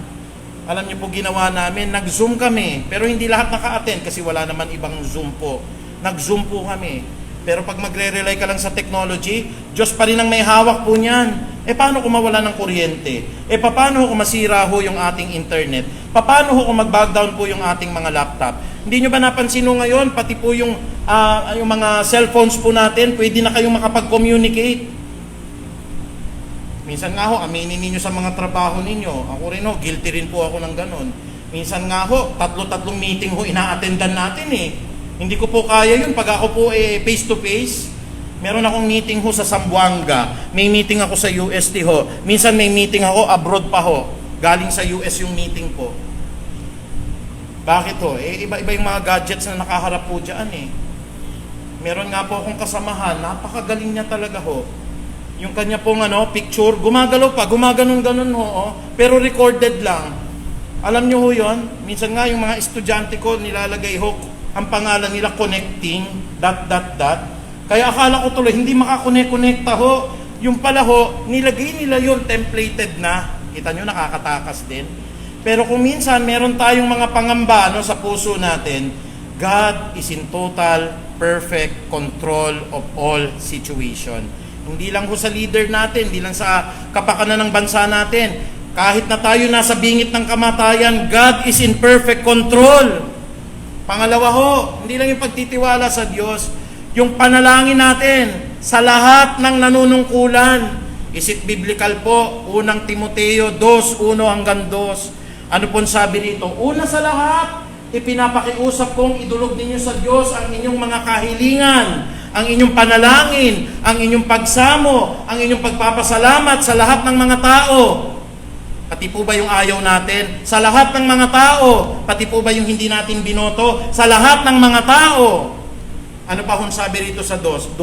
Alam niyo po, ginawa namin, nag-Zoom kami. Pero hindi lahat naka-attend kasi wala naman ibang Zoom po. Nag-Zoom po kami. Pero pag magre-rely ka lang sa technology, Diyos pa rin ang may hawak po niyan. Paano kung mawala ng kuryente? Paano kung masira ho yung ating internet? Paano ho kung mag-backdown po yung ating mga laptop? Hindi nyo ba napansin ho ngayon, pati po yung mga cellphones po natin, pwede na kayong makapag-communicate. Minsan nga ho, aminin ninyo sa mga trabaho ninyo. Ako rin ho, guilty rin po ako ng ganon. Minsan nga ho, 3 meeting ho, ina-attendan natin Hindi ko po kaya yun pag ako po face-to-face. Meron akong meeting ho sa Zamboanga. May meeting ako sa UST ho. Minsan may meeting ako abroad pa ho. Galing sa US yung meeting po. Bakit ho? Iba-iba yung mga gadgets na nakaharap po dyan Meron nga po akong kasamahan. Napakagaling niya talaga ho. Yung kanya pong picture, gumagalaw pa. Gumaganon-ganon ho. Pero recorded lang. Alam nyo ho yun? Minsan nga yung mga estudyante ko nilalagay ho ang pangalan nila connecting, ... Kaya akala ko tuloy, hindi makakonekta ho. Yung pala ho, nilagay nila yun, templated na. Kita nyo, nakakatakas din. Pero kung minsan, meron tayong mga pangamba sa puso natin, God is in total, perfect control of all situation. Hindi lang ho sa leader natin, hindi lang sa kapakanan ng bansa natin. Kahit na tayo nasa bingit ng kamatayan, God is in perfect control. Pangalawa ho, hindi lang yung pagtitiwala sa Diyos, yung panalangin natin sa lahat ng nanunungkulan. Is it biblical po? Unang Timoteo 2:1-2. Ano pong sabi rito? Una sa lahat, ipinapakiusap kong idulog ninyo sa Diyos ang inyong mga kahilingan, ang inyong panalangin, ang inyong pagsamo, ang inyong pagpapasalamat sa lahat ng mga tao. Pati po ba yung ayaw natin? Sa lahat ng mga tao. Pati po ba yung hindi natin binoto? Sa lahat ng mga tao. Ano pa kung sabi rito sa 2?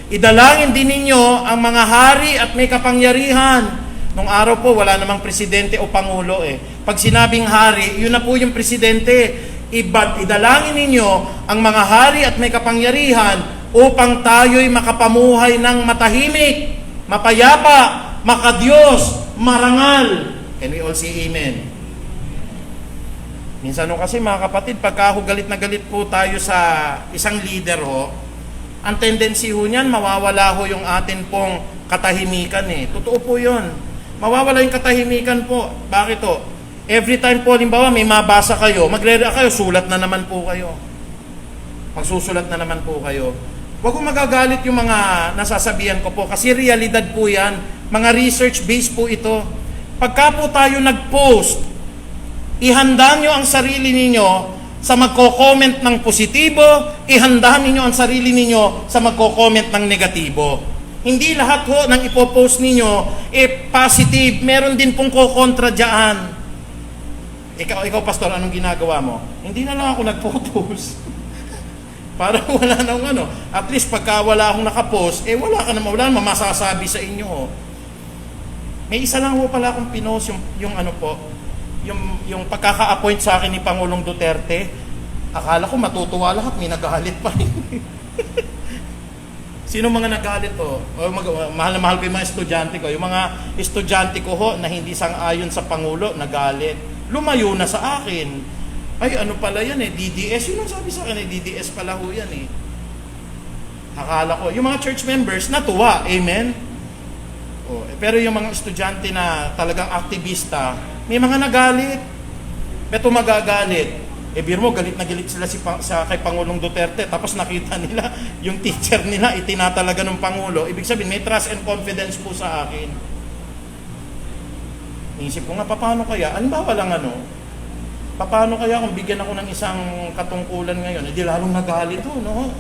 Idalangin din ninyo ang mga hari at may kapangyarihan. Nung araw po, wala namang presidente o pangulo Pag sinabing hari, yun na po yung presidente. Idalangin ninyo ang mga hari at may kapangyarihan upang tayo'y makapamuhay ng matahimik, mapayapa, makadiyos, marangal. Can we all say amen? Minsan kasi mga kapatid, pagka galit na galit po tayo sa isang leader ang tendency niyan, mawawala yung atin pong katahimikan Totoo po yun. Mawawala yung katahimikan po. Bakit Every time po, limbawa, may mabasa kayo, magre-react kayo, sulat na naman po kayo. Magsusulat na naman po kayo. Huwag kong magagalit yung mga nasasabihan ko po, kasi realidad po yan. Mga research-based po ito. Pagka po tayo nag-post, ihanda nyo ang sarili ninyo sa magko-comment ng positibo, ihanda ninyo ang sarili ninyo sa magko-comment ng negatibo. Hindi lahat ng ipopost ninyo positive. Meron din pong kokontra dyan. Ikaw pastor, anong ginagawa mo? Hindi na lang ako nag-post. Para wala nang At least pagka wala akong nakapost, wala ka naman, wala naman masasabi sa inyo. May isa lang pala akong pinost yung pagkaka-appoint sa akin ni Pangulong Duterte. Akala ko matutuwa lahat, may nagalit pa rin. Sino mga nagalit mahal na mahal ko yung mga estudyante ko. Yung mga estudyante ko na hindi sang-ayon sa Pangulo, nagalit. Lumayo na sa akin. Ay, ano pala yan DDS. Yun ang sabi sa akin DDS pala yan Akala ko. Yung mga church members, natuwa. Amen? Pero yung mga estudyante na talagang aktivista, may mga nagalit. Beto magagalit. Biro mo, galit na galit sila kay Pangulong Duterte, tapos nakita nila, yung teacher nila, itinatalaga ng Pangulo. Ibig sabihin, may trust and confidence po sa akin. Iisip ko nga, paano kaya? Halimbawa lang paano kaya kung bigyan ako ng isang katungkulan ngayon? Hindi lalong nagalit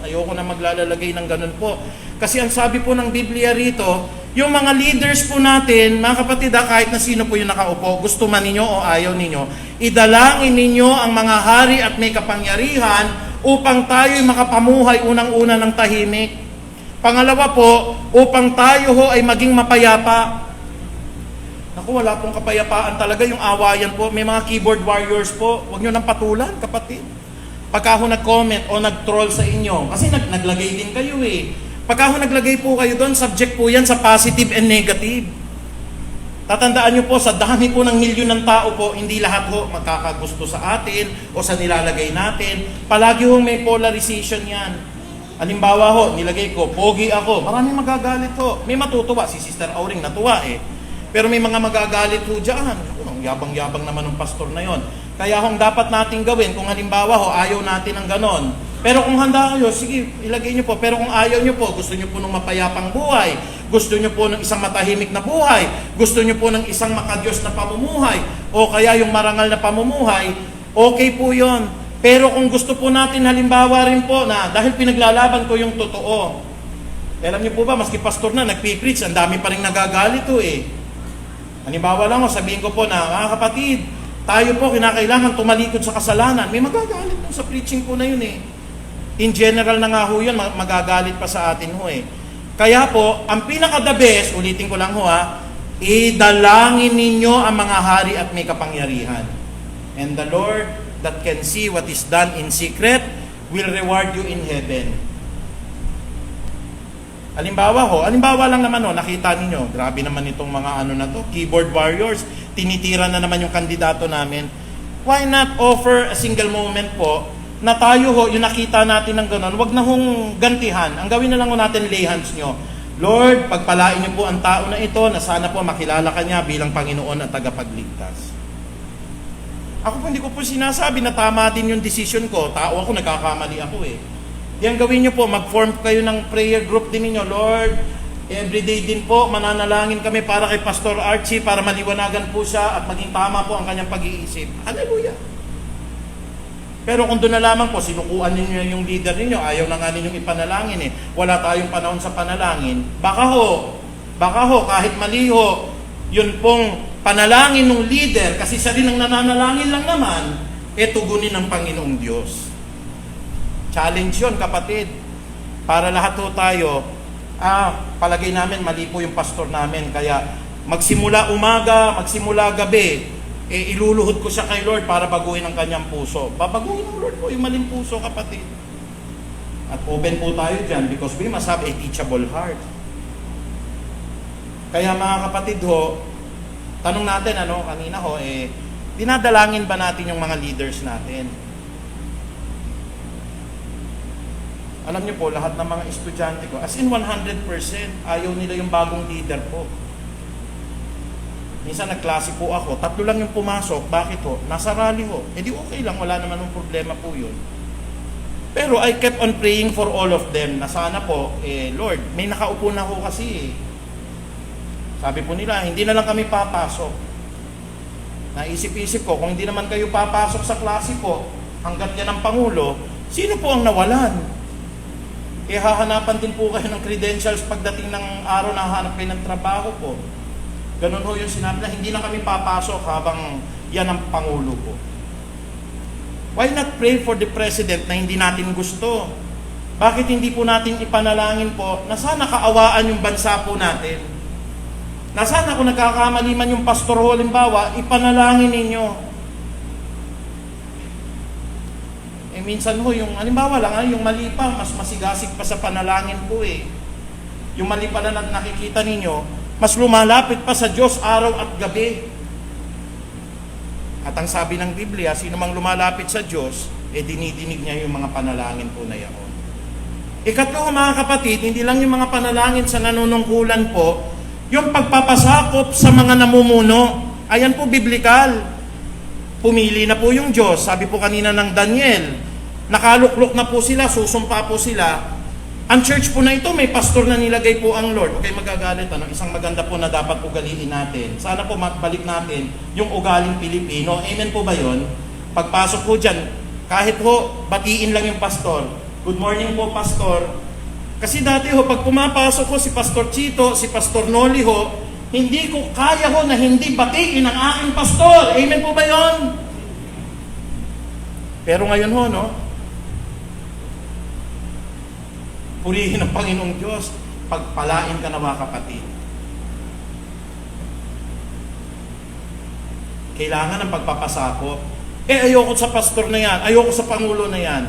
Ayoko na maglalagay ng ganun po. Kasi ang sabi po ng Biblia rito, yung mga leaders po natin, mga kapatid, kahit na sino po yung nakaupo, gusto man ninyo o ayaw ninyo, idalangin ninyo ang mga hari at may kapangyarihan upang tayo'y makapamuhay unang-una ng tahimik. Pangalawa po, upang tayo ay maging mapayapa. Naku, wala pong kapayapaan talaga yung awayan po. May mga keyboard warriors po. Huwag nyo nang patulan, kapatid. Pagka nag-comment o nag-troll sa inyo, kasi naglagay din kayo Pagka naglagay po kayo doon, subject po yan sa positive and negative. Tatandaan nyo po, sa dami po ng milyon ng tao po, hindi lahat magkakagusto sa atin o sa nilalagay natin. Palagi may polarization yan. Halimbawa nilagay ko, pogi ako. Maraming magagalit May matutuwa. Si Sister Auring natuwa Pero may mga magagalit dyan. Ang yabang-yabang naman ng pastor na yon. Kaya dapat nating gawin, kung halimbawa ayaw natin ng ganon. Pero kung handa kayo, sige, ilagay nyo po. Pero kung ayaw nyo po, gusto nyo po ng mapayapang buhay, gusto nyo po ng isang matahimik na buhay, gusto nyo po ng isang makadiyos na pamumuhay, o kaya yung marangal na pamumuhay, okay po yon. Pero kung gusto po natin halimbawa rin po na dahil pinaglalaban ko yung totoo, alam nyo po ba, maski pastor na nagpipreach, ang dami pa rin nagagalit Halimbawa lang sabihin ko po na, mga kapatid, tayo po kinakailangan tumalikod sa kasalanan. May magagalit sa preaching po na yun In general na nga yun, magagalit pa sa atin Kaya po, ang pinaka-the best, ulitin ko lang idalangin ninyo ang mga hari at may kapangyarihan. And the Lord that can see what is done in secret will reward you in heaven. Halimbawa lang naman nakita ninyo, grabe naman itong mga keyboard warriors, tinitira na naman yung kandidato namin. Why not offer a single moment po, na tayo yung nakita natin ng ganon, wag na gantihan. Ang gawin na lang natin, lay hands nyo. Lord, pagpalain niyo po ang tao na ito, na sana po makilala ka niya bilang Panginoon at tagapagligtas. Ako po, hindi ko po sinasabi na tama din yung decision ko. Tao ako, nagkakamali ako Yan gawin nyo po, mag-form kayo ng prayer group din ninyo. Lord, everyday din po, mananalangin kami para kay Pastor Archie, para maliwanagan po siya at maging tama po ang kanyang pag-iisip. Hallelujah! Pero kung doon na lamang po, sinukuan ninyo yung leader ninyo, ayaw na nga ninyong ipanalangin wala tayong panahon sa panalangin, baka kahit mali yun pong panalangin ng leader, kasi siya rin ang nananalangin lang naman, tugunin ng Panginoong Diyos. Challenge yun, kapatid. Para lahat tayo, palagay namin mali po yung pastor namin, kaya magsimula umaga, magsimula gabi, iluluhod ko siya kay Lord para baguhin ang kanyang puso. Babaguhin ng Lord po yung maling puso, kapatid. At open po tayo dyan because we must have a teachable heart. Kaya mga kapatid ho, tanong natin kanina ho, dinadalangin ba natin yung mga leaders natin? Alam niyo po, lahat ng mga estudyante ko, as in 100%, ayaw nila yung bagong leader po. Minsan nagklase po ako, 3 lang yung pumasok. Bakit ho? Nasa rally ho. Di okay lang, wala naman ng problema po yun. Pero I kept on praying for all of them na sana po, Lord, may nakaupo na ho kasi. Sabi po nila, hindi na lang kami papasok. Naisip-isip ko, kung hindi naman kayo papasok sa klase po, hanggat yan ang Pangulo, sino po ang nawalan? Hahanapan din po kayo ng credentials pagdating ng araw na hahanap kayo ng trabaho po. Ganun ho yung sinabi na hindi na kami papasok habang yan ang Pangulo po. Why not pray for the President na hindi natin gusto? Bakit hindi po natin ipanalangin po na sana kaawaan yung bansa po natin? Na sana kung nagkakamali man yung pastor ho, halimbawa, ipanalangin ninyo. Minsan ho, yung halimbawa lang, yung mali pa, mas masigasig pa sa panalangin po Yung mali pa na nakikita ninyo, mas lumalapit pa sa Diyos araw at gabi. At ang sabi ng Biblia, sino mang lumalapit sa Diyos, dinidinig niya yung mga panalangin po na yan. Ikatlo mga kapatid, hindi lang yung mga panalangin sa nanunungkulan po, yung pagpapasakop sa mga namumuno. Ayan po biblikal. Pumili na po yung Diyos. Sabi po kanina ng Daniel, nakaluklok na po sila, susumpa po sila. Ang church po na ito, may pastor na nilagay po ang Lord. Okay, magagalit. Isang maganda po na dapat ugaliin natin. Sana po magbalik natin yung ugaling Pilipino. Amen po ba yun? Pagpasok po dyan, kahit po, batiin lang yung pastor. Good morning po, pastor. Kasi dati ho, pag pumapasok ho si Pastor Chito, si Pastor Noli ho, hindi ko kaya ho na hindi batiin ang aking pastor. Amen po ba yun? Pero ngayon ho, purihin ang Panginoong Diyos, pagpalain ka na mga kapatid. Kailangan ng pagpapasakop. Ayoko sa pastor na yan, ayoko sa Pangulo na yan.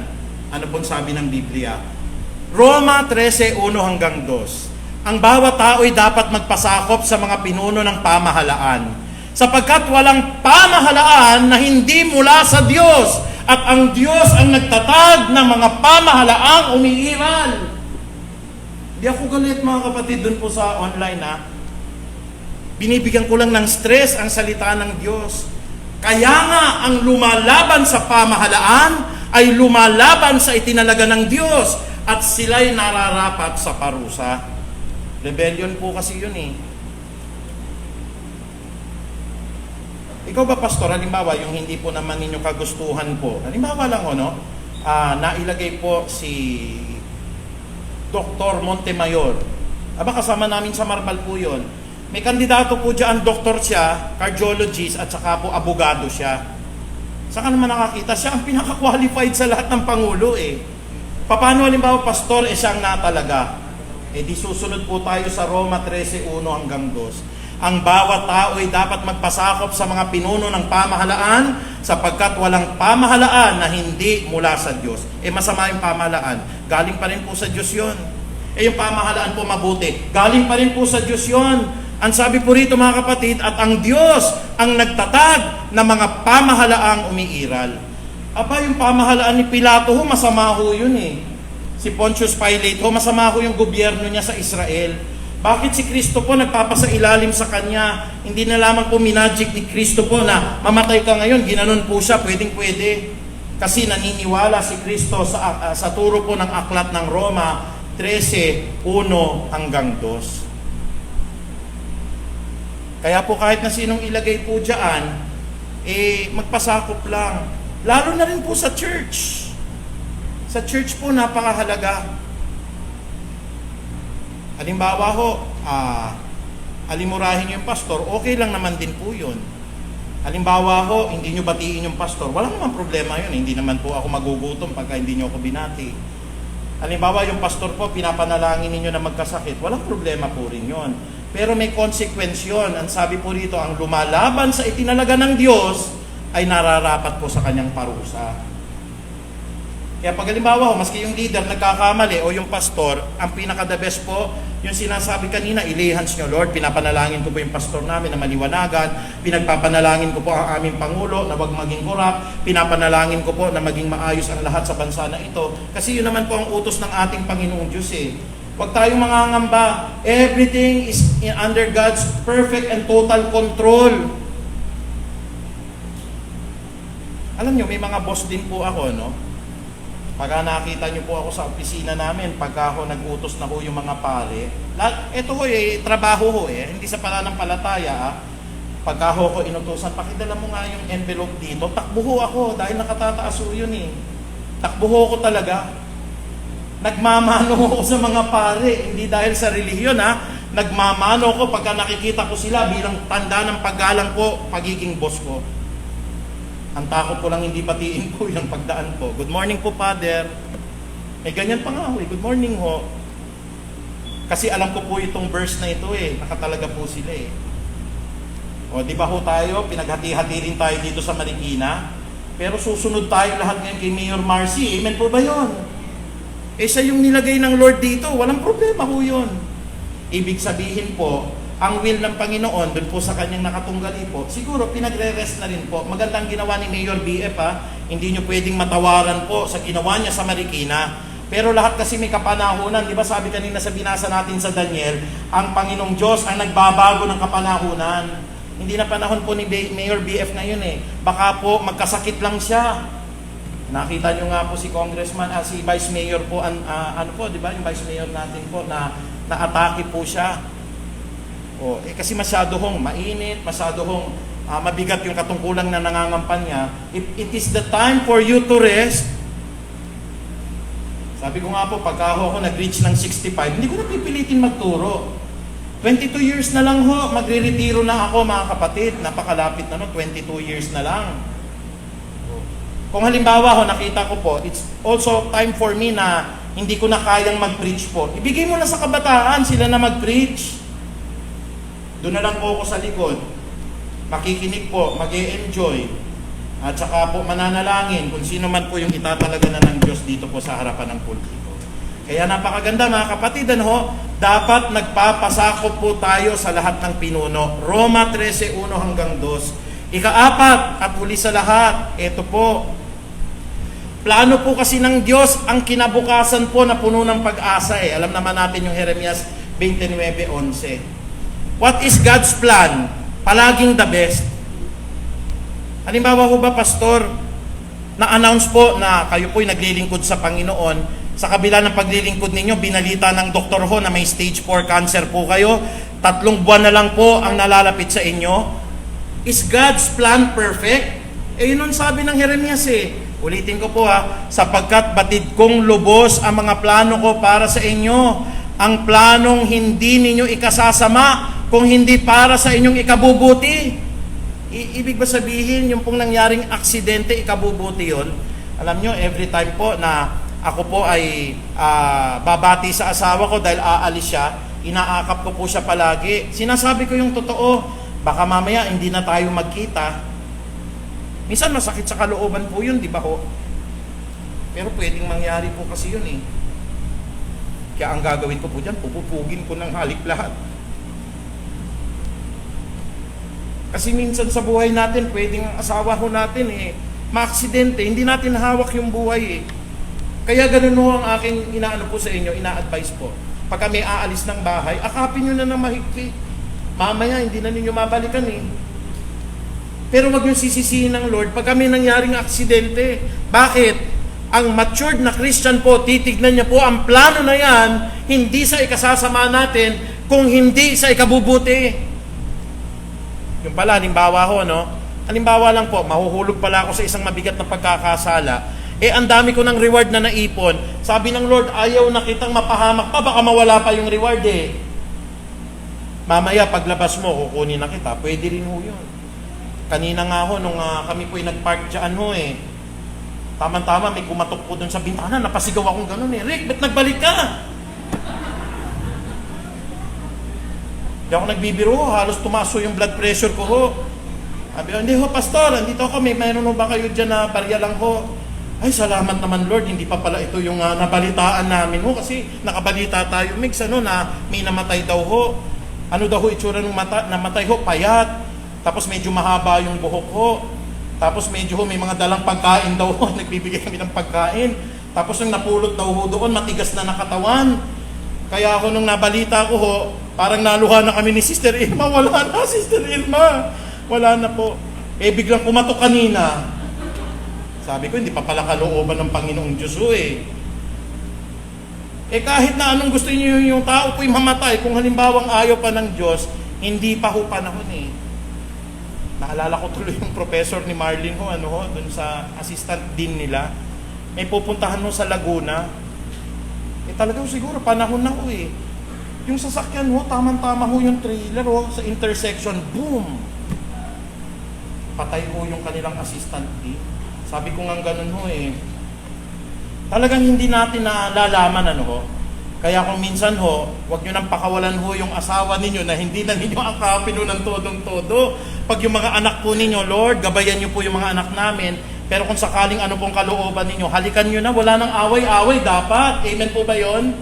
Ano pong sabi ng Biblia? Roma 13:1 hanggang 2. Ang bawat tao'y dapat magpasakop sa mga pinuno ng pamahalaan, sapagkat walang pamahalaan na hindi mula sa Diyos, at ang Diyos ang nagtatag ng mga pamahalaang umiiral. Di ako galit mga kapatid dun po sa online Binibigyan ko lang ng stress ang salita ng Diyos. Kaya nga ang lumalaban sa pamahalaan ay lumalaban sa itinalaga ng Diyos, at sila'y nararapat sa parusa. Rebellion po kasi yun Ikaw ba, pastor, halimbawa, yung hindi po naman ninyo kagustuhan po, halimbawa lang nailagay po si Dr. Montemayor. Kasama namin sa Marbal po yun. May kandidato po dyan, doktor siya, cardiologist, at saka po abogado siya. Saan ka naman nakakita? Siya ang pinaka-qualified sa lahat ng Pangulo Paano halimbawa, pastor, siyang natalaga? Di susunod po tayo sa Roma 13:1 hanggang 2. Ang bawat tao ay dapat magpasakop sa mga pinuno ng pamahalaan, sapagkat walang pamahalaan na hindi mula sa Diyos. Masama yung pamahalaan. Galing pa rin po sa Diyos yun. Yung pamahalaan po mabuti. Galing pa rin po sa Diyos yun. Ang sabi po rito mga kapatid, at ang Diyos ang nagtatag ng mga pamahalaang umiiral. Yung pamahalaan ni Pilato masama ho yun Si Pontius Pilate masama ho yung gobyerno niya sa Israel. Bakit si Kristo po nagpapasailalim sa kanya? Hindi na lamang po minagic ni Kristo po na mamatay ka ngayon, ginanon po siya, pwedeng-pwede. Kasi naniniwala si Kristo sa turo po ng aklat ng Roma 13:1 hanggang 2. Kaya po kahit na sinong ilagay po dyan, magpasakop lang. Lalo na rin po sa church. Sa church po, napakahalaga. Halimbawa ho, alimurahin yung pastor, okay lang naman din po yun. Halimbawa ho, hindi nyo batiin yung pastor, walang naman problema yun. Hindi naman po ako magugutom pagka hindi nyo ako binati. Halimbawa yung pastor po, pinapanalangin ninyo na magkasakit, walang problema po rin yun. Pero may consequence yun. Ang sabi po rito, ang lumalaban sa itinalaga ng Diyos ay nararapat po sa kanyang parusa. Kaya pag halimbawa ho, maski yung leader nagkakamali o yung pastor, ang pinaka-the best po, yung sinasabi kanina, ilihans nyo, Lord, pinapanalangin ko po yung pastor namin na maliwanagan, pinagpapanalangin ko po ang aming Pangulo na wag maging korap, pinapanalangin ko po na maging maayos ang lahat sa bansa na ito. Kasi yun naman po ang utos ng ating Panginoong Diyos eh. Huwag tayong mangangamba. Everything is under God's perfect and total control. Alam nyo, may mga boss din po ako, no? Pagka nakita nyo po ako sa opisina namin, pagka ako nag-utos na ho yung mga pare, ito ho trabaho ho hindi sa pananampalataya pagka ho ko inutusan, pakidala mo nga yung envelope dito, takbo ho ako dahil nakatataas ho yun eh. Takbo ho ako talaga. Nagmamano ako sa mga pare, hindi dahil sa relihiyon nagmamano ko pagka nakikita ko sila bilang tanda ng paggalang ko, pagiging boss ko. Ang takot ko lang hindi batiin ko yung pagdaan ko. Good morning po, Father. Ganyan pa nga ho. Good morning ho. Kasi alam ko po itong verse na ito nakatalaga po sila O, di ba ho tayo, pinaghati-hati rin tayo dito sa Marikina, pero susunod tayo lahat ngayon kay Mayor Marcy. Amen po ba yun? Siya yung nilagay ng Lord dito. Walang problema ho yun. Ibig sabihin po, ang will ng Panginoon, dun po sa kanyang nakatunggali po, siguro pinagre-rest na rin po. Magandang ginawa ni Mayor BF hindi nyo pwedeng matawaran po sa ginawa niya sa Marikina. Pero lahat kasi may kapanahunan, di ba sabi kanina sa binasa natin sa Daniel, ang Panginoong Diyos ang nagbabago ng kapanahunan. Hindi na panahon po ni Mayor BF ngayon Baka po magkasakit lang siya. Nakita nyo nga po si Congressman, si Vice Mayor po, di ba yung Vice Mayor natin po, na atake po siya. Kasi masyado hong mainit, masyado hong mabigat yung katungkulang na nangangampan niya. It is the time for you to rest. Sabi ko nga po, pagka ako nag-reach ng 65, hindi ko na pipilitin magturo. 22 years na lang ho, magre-retiro na ako mga kapatid. Napakalapit na 22 years na lang. Kung halimbawa nakita ko po, it's also time for me na hindi ko na kayang mag-preach po. Ibigay mo na sa kabataan, sila na mag-preach. Doon na lang po ako sa likod. Makikinig po, mag-e-enjoy. At saka po mananalangin kung sino man po yung itatalaga na ng Diyos dito po sa harapan ng pulpito. Kaya napakaganda mga kapatid, dapat nagpapasakop po tayo sa lahat ng pinuno. Roma 13:1 hanggang 2. Ika-4 at huli sa lahat, ito po. Plano po kasi ng Diyos ang kinabukasan po na puno ng pag-asa Alam naman natin yung Jeremias 29:11. What is God's plan? Palaging the best. Halimbawa ho ba, Pastor, na-announce po na kayo po'y naglilingkod sa Panginoon. Sa kabila ng paglilingkod ninyo, binalita ng doktor ho na may stage 4 cancer po kayo. 3 buwan na lang po ang nalalapit sa inyo. Is God's plan perfect? Yun ang sabi ng Jeremias Ulitin ko po sapagkat batid kong lubos ang mga plano ko para sa inyo. Ang planong hindi ninyo ikasasama, kung hindi para sa inyong ikabubuti. Ibig ba sabihin, yung pong nangyaring aksidente, ikabubuti yun? Alam nyo, every time po na ako po ay babati sa asawa ko dahil aalis siya, inaakap ko po siya palagi. Sinasabi ko yung totoo, baka mamaya hindi na tayo magkita. Minsan masakit sa kalooban po yun, di ba ho? Pero pwedeng mangyari po kasi yun Kaya ang gagawin ko po dyan, pupupugin ko ng halik lahat. Kasi minsan sa buhay natin, pwedeng ang asawa ho natin maaksidente, hindi natin hawak yung buhay Kaya ganun ho ang aking inaano po sa inyo, ina-advise po. Pag kami aalis ng bahay, akapin nyo na ng mahigpit. Mamaya, hindi na ninyo mabalikan Pero wag yung sisisihin ng Lord pag kami nangyaring aksidente. Bakit? Ang matured na Christian po, titignan niya po ang plano na yan, hindi sa ikasasama natin, kung hindi sa ikabubuti. Yung pala, halimbawa ho, halimbawa lang po, mahuhulog pala ako sa isang mabigat na pagkakasala, ang dami ko ng reward na naipon. Sabi ng Lord, ayaw na kitang mapahamak pa, baka mawala pa yung reward Mamaya, paglabas mo, kukunin na kita, pwede rin ho yun. Kanina nga ho, nung kami po'y nagpark dyan Tama-tama, may kumatok po dun sa bintana, napasigaw akong ganun Rick, ba't nagbalik ka? Di ako nagbibiro, halos tumaso yung blood pressure ko Sabi, hindi ho, Pastor, andito ako, mayroon ho ba kayo dyan na barya lang ho? Ay, salamat naman Lord, hindi pa pala ito yung nabalitaan namin ho. Kasi nakabalita tayo, Migs, na may namatay daw ho. Ano daw ho itsura ng namatay ho? Payat. Tapos medyo mahaba yung buhok ho. Tapos medyo ho, may mga dalang pagkain daw ho. Nagbibigay kami ng pagkain. Tapos nung napulot daw ho doon, matigas na nakatawan. Kaya ako nung nabalita ko ho, parang naluha na kami ni Sister Irma. Wala na, Sister Irma. Wala na po. Eh, biglang kumatok kanina. Sabi ko, hindi pa pala kalooban ng Panginoong Diyos ho eh. Eh kahit na anong gusto niyo yung tao po'y mamatay, kung halimbawang ayaw pa ng Diyos, hindi pa ho panahon eh. Naalala ko tuloy yung professor ni Marlene ho, dun sa assistant dean nila. May pupuntahan ho sa Laguna. Eh talagang siguro panahon na ho eh. Yung sasakyan ho, tamang-tama ho yung trailer ho, sa intersection, boom! Patay ho yung kanilang assistant dean. Sabi ko nga ganun ho eh. Talagang hindi natin nalalaman ho. Kaya kung minsan ho, wag nyo nang pakawalan ho yung asawa ninyo na hindi na ninyo akapin ho ng todong-todo. Pag yung mga anak po ninyo, Lord, gabayan nyo po yung mga anak namin. Pero kung sakaling ano pong kalooban ninyo, halikan nyo na, wala nang away-away dapat. Amen po ba yon?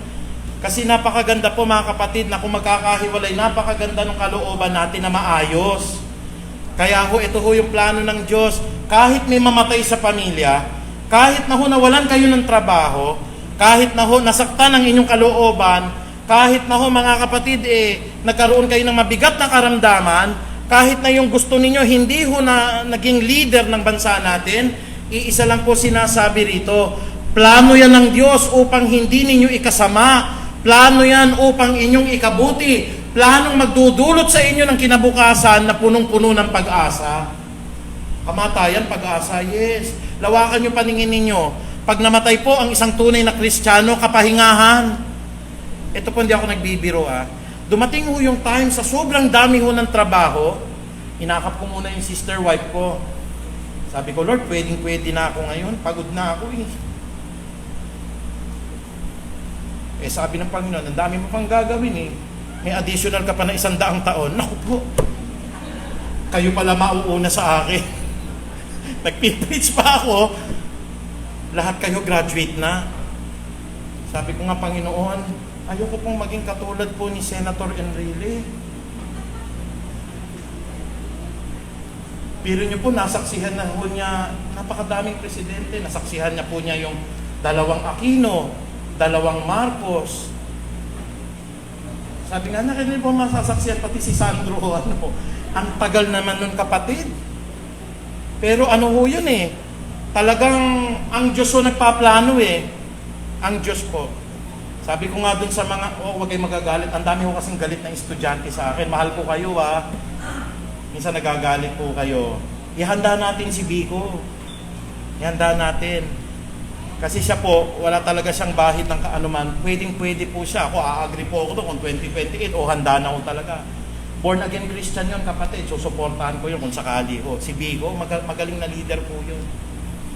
Kasi napakaganda po mga kapatid na kung magkakahiwalay, napakaganda ng kalooban natin na maayos. Kaya ho, ito ho yung plano ng Diyos. Kahit may mamatay sa pamilya, kahit na ho nawalan kayo ng trabaho, kahit na ho nasaktan ang inyong kalooban, kahit na ho mga kapatid nagkaroon kayo ng mabigat na karamdaman, kahit na yung gusto ninyo hindi ho na naging leader ng bansa natin, iisa lang po sinasabi rito, plano yan ng Diyos upang hindi ninyo ikasama, plano yan upang inyong ikabuti, planong magdudulot sa inyo ng kinabukasan na punong-puno ng pag-asa. Kamatayan, pag-asa, yes. Lawakan yung paningin ninyo. Pag namatay po ang isang tunay na Kristiyano, kapahingahan. Ito po hindi ako nagbibiro Dumating ho yung time sa sobrang dami ho ng trabaho, inakap ko muna yung sister wife ko. Sabi ko, Lord, pwedeng-pwede na ako ngayon. Pagod na ako eh. Eh sabi ng Panginoon, ang dami mo pang gagawin eh. May additional ka pa na 100 taon. Naku po, kayo pala mauuna sa akin. Nagpipreach pa ako, lahat kayo graduate na. Sabi ko nga, Panginoon, ayoko pong maging katulad po ni Senator Enrile. Pero niyo po, nasaksihan na po niya, napakadaming presidente, nasaksihan niya po niya yung 2 Aquino, 2 Marcos. Sabi nga, nakinig po masasaksihan pati si Sandro, ang tagal naman nun kapatid. Pero ano ho yun talagang ang Diyos ho nagpaplano ang Diyos po. Sabi ko nga dun sa mga, huwag kayong magagalit, ang dami ho kasing galit na estudyante sa akin, mahal ko kayo minsan nagagalit po kayo. Ihanda natin si Biko, ihanda natin. Kasi siya po, wala talaga siyang bahid ng kaanuman, pwedeng-pwede po siya. Ako, a-agree po ako doon kung 2028, handa na ho talaga. Born again Christian yun kapatid, susuportahan ko yun kung sakali ho. Si Bigo, magaling na leader po yun.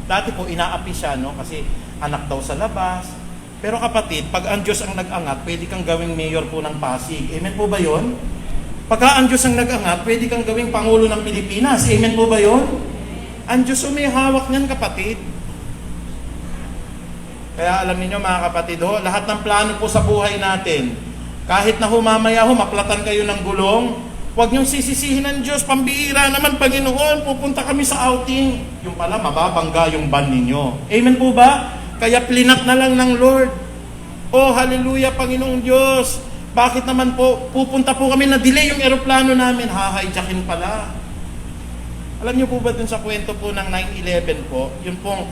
Dati po inaapi siya kasi anak daw sa labas. Pero kapatid, pag ang Diyos ang nag-angat, pwede kang gawing mayor po ng Pasig. Amen po ba yun? Pagka ang Diyos ang nag-angat, pwede kang gawing Pangulo ng Pilipinas. Amen po ba yun? Ang Diyos may hawak niyan kapatid. Kaya alam niyo mga kapatid lahat ng plano po sa buhay natin, kahit na mamaya maplatan kayo ng gulong, huwag niyong sisisihin ng Diyos, pambihira naman Panginoon, pupunta kami sa outing. Yung pala, mababangga yung van ninyo. Amen po ba? Kaya plinat na lang ng Lord. Oh, hallelujah, Panginoong Diyos. Bakit naman po, pupunta po kami na delay yung eroplano namin, hahijackin pala. Alam niyo po ba dun sa kwento po ng 9/11 po, yun pong,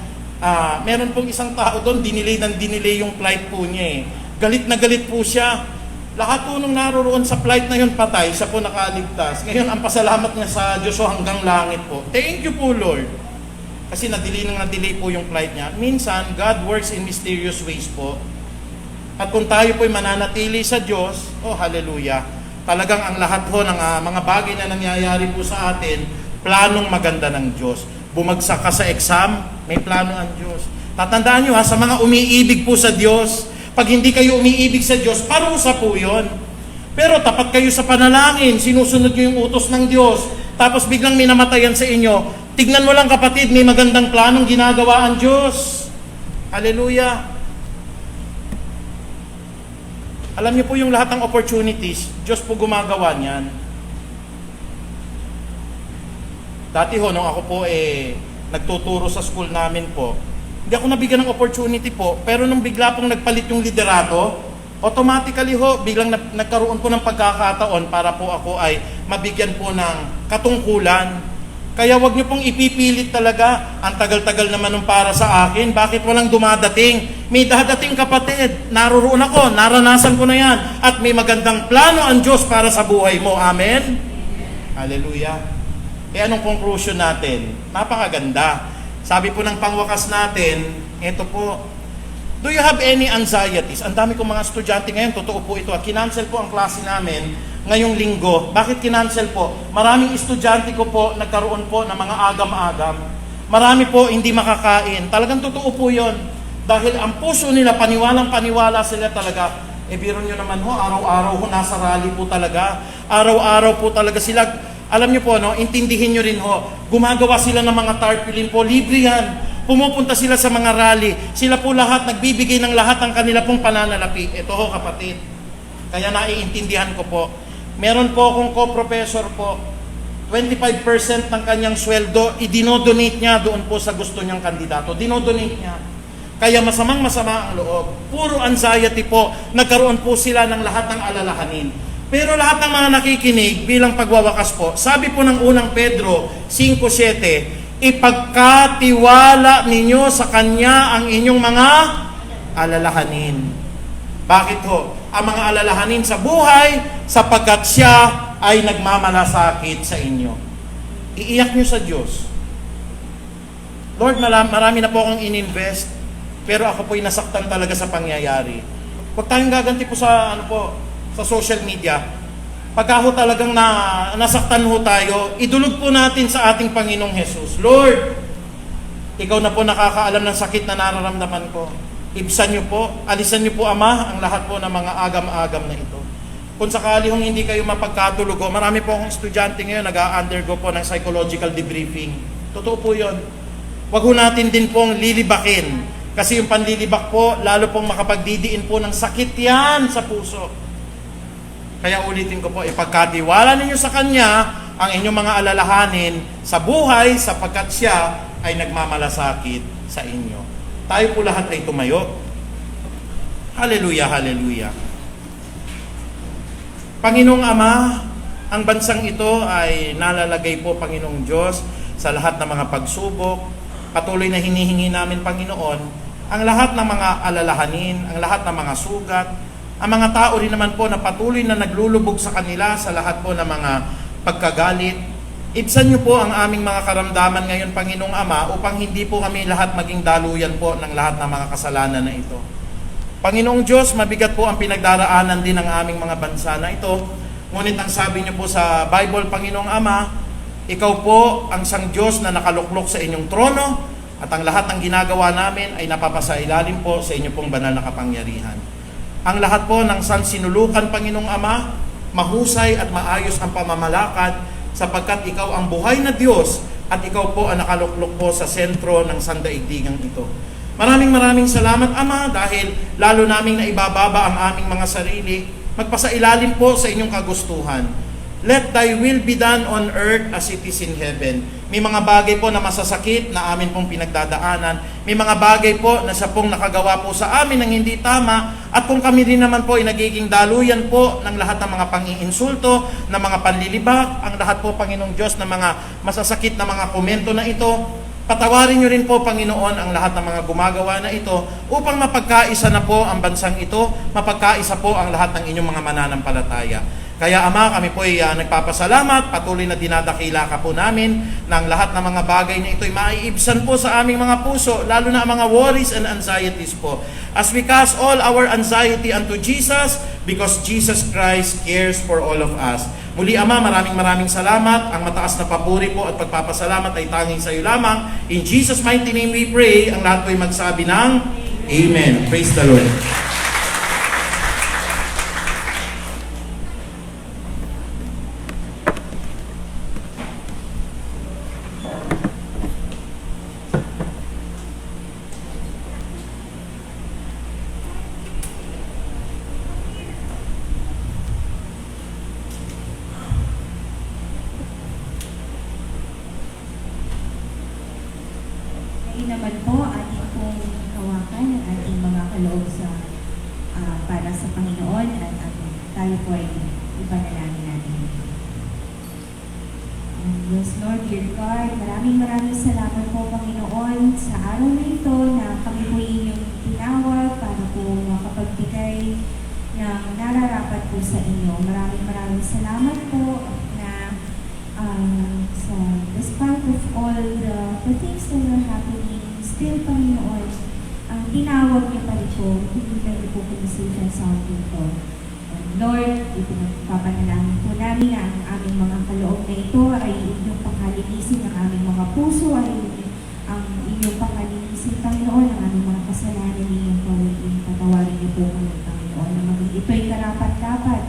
meron pong isang tao doon, dinilay yung flight po niya Galit na galit po siya. Lahat po nung naroroon sa flight na yun patay, siya po nakaligtas. Ngayon, ang pasalamat niya sa Diyos hanggang langit po. Thank you po, Lord. Kasi na-delay po yung flight niya. Minsan, God works in mysterious ways po. At kung tayo po'y mananatili sa Diyos, oh hallelujah, talagang ang lahat po ng mga bagay na nangyayari po sa atin, planong maganda ng Diyos. Bumagsak ka sa exam, may plano ang Diyos. Tatandaan nyo sa mga umiibig po sa Diyos, pag hindi kayo umiibig sa Diyos, parusa po yun. Pero tapat kayo sa panalangin, sinusunod nyo yung utos ng Diyos, tapos biglang may namatayan sa inyo, Tignan mo lang kapatid, may magandang planong ginagawa ang Diyos. Hallelujah. Alam niyo po yung lahat ng opportunities, Diyos po gumagawa niyan. Dati ho, nung ako po nagtuturo sa school namin po, hindi ako nabigyan ng opportunity po, pero nung bigla pong nagpalit yung liderato, automatically ho, biglang nagkaroon po ng pagkakataon para po ako ay mabigyan po ng katungkulan. Kaya wag niyo pong ipipilit talaga, ang tagal-tagal naman nung para sa akin, bakit walang dumadating? May dadating kapatid, naroon ako, naranasan ko na yan, at may magandang plano ang Diyos para sa buhay mo. Amen? Hallelujah. Anong conclusion natin? Napakaganda. Sabi po ng pangwakas natin, ito po, do you have any anxieties? Ang dami kong mga estudyante ngayon, totoo po ito. Kinancel po ang klase namin ngayong linggo. Bakit kinancel po? Maraming estudyante ko po nagkaroon po ng mga agam-agam. Marami po hindi makakain. Talagang totoo po yun. Dahil ang puso nila, paniwalang-paniwala sila talaga. Biro nyo naman ho, araw-araw ho, nasa rally po talaga. Araw-araw po talaga sila. Alam nyo po, no, intindihin nyo rin ho, gumagawa sila ng mga tarpaulin po, libre yan. Pumupunta sila sa mga rally. Sila po lahat, nagbibigay ng lahat ng kanila pong pananalapi. Ito ho kapatid. Kaya naiintindihan ko po. Meron po akong co-professor po, 25% ng kanyang sweldo, idinodonate niya doon po sa gusto niyang kandidato. Dinodonate niya. Kaya masama ang loob. Puro anxiety po. Nagkaroon po sila ng lahat ng alalahanin. Pero lahat ng mga nakikinig bilang pagwawakas po, sabi po ng unang Pedro 5:7, ipagkatiwala ninyo sa Kanya ang inyong mga alalahanin. Bakit ho? Ang mga alalahanin sa buhay, sapagkat siya ay nagmamalasakit sa inyo. Iiyak nyo sa Diyos. Lord, marami na po akong ininvest, pero ako po'y nasaktan talaga sa pangyayari. Huwag tayong gaganti po sa, sa social media. Pagka ho talagang nasaktan ho tayo, idulog po natin sa ating Panginoong Jesus. Lord, ikaw na po nakakaalam ng sakit na nararamdaman ko. Ibsan niyo po, alisan niyo po Ama ang lahat po ng mga agam-agam na ito. Kung sakali hong hindi kayo mapagkatulog, marami po akong estudyante ngayon nag-undergo po ng psychological debriefing. Totoo po yun. Wag ho natin din pong lilibakin. Kasi yung panlilibak po, lalo pong makapagdidiin po ng sakit yan sa puso. Kaya ulitin ko po, ipagkatiwala ninyo sa Kanya ang inyong mga alalahanin sa buhay sapagkat siya ay nagmamalasakit sa inyo. Tayo po lahat ay tumayo. Hallelujah, hallelujah. Panginoong Ama, ang bansang ito ay nalalagay po, Panginoong Diyos, sa lahat ng mga pagsubok. Patuloy na hinihingi namin, Panginoon, ang lahat ng mga alalahanin, ang lahat ng mga sugat, ang mga tao rin naman po na patuloy na naglulubog sa kanila sa lahat po ng mga pagkagalit. Ibsan niyo po ang aming mga karamdaman ngayon, Panginoong Ama, upang hindi po kami lahat maging daluyan po ng lahat ng mga kasalanan na ito. Panginoong Diyos, mabigat po ang pinagdaraanan din ng aming mga bansa na ito. Ngunit ang sabi niyo po sa Bible, Panginoong Ama, ikaw po ang sang Diyos na nakaluklok sa inyong trono at ang lahat ng ginagawa namin ay napapasailalim po sa inyong pong banal na kapangyarihan. Ang lahat po ng sansinulukan, Panginoong Ama, mahusay at maayos ang pamamalakad sapagkat ikaw ang buhay na Diyos at ikaw po ang nakaluklok po sa sentro ng sandaigdigang ito. Maraming salamat, Ama, dahil lalo naming naibababa ang aming mga sarili, magpasailalim po sa inyong kagustuhan. Let thy will be done on earth as it is in heaven. May mga bagay po na masasakit na amin pong pinagdadaanan. May mga bagay po na siya pong nakagawa po sa amin ng hindi tama. At kung kami rin naman po ay nagiging daluyan po ng lahat ng mga pang-iinsulto, ng mga panlilibak, ang lahat po, Panginoong Diyos, ng mga masasakit na mga komento na ito, patawarin niyo rin po, Panginoon, ang lahat ng mga gumagawa na ito upang mapagkaisa na po ang bansang ito, mapagkaisa po ang lahat ng inyong mga mananampalataya. Kaya Ama, kami po ay nagpapasalamat, patuloy na dinadakila ka po namin ng lahat ng mga bagay na ito ay maiibsan po sa aming mga puso, lalo na ang mga worries and anxieties po. As we cast all our anxiety unto Jesus, because Jesus Christ cares for all of us. Muli Ama, maraming salamat. Ang mataas na papuri po at pagpapasalamat ay tanging sa iyo lamang. In Jesus' mighty name we pray. Ang lahat po ay magsabi ng Amen. Praise the Lord. naman po ating pong kawakan ang ating mga kaloob sa para sa Panginoon at tayo po ay ipanalangin natin. Yes, Lord, dear God, maraming salamat po, Panginoon, sa araw na ito na kami po inyong tinawag para po makapagbigay ng nararapat po sa inyo. Maraming salamat po na sa despite of all the things that are happening, still, Panginoon, ang tinawag niyo pa rin po, hindi kayo po kumisita sa akin po. Lord, ipinapapanalangin po namin na ang aming mga kaloob na ito ay inyong panghalinisin, ang aming mga puso ay ang inyong panghalinisin, Panginoon, ang aming mga kasalanan inyong pawagin, patawarin niyo po kami, Panginoon, na maging ito'y karapat-dapat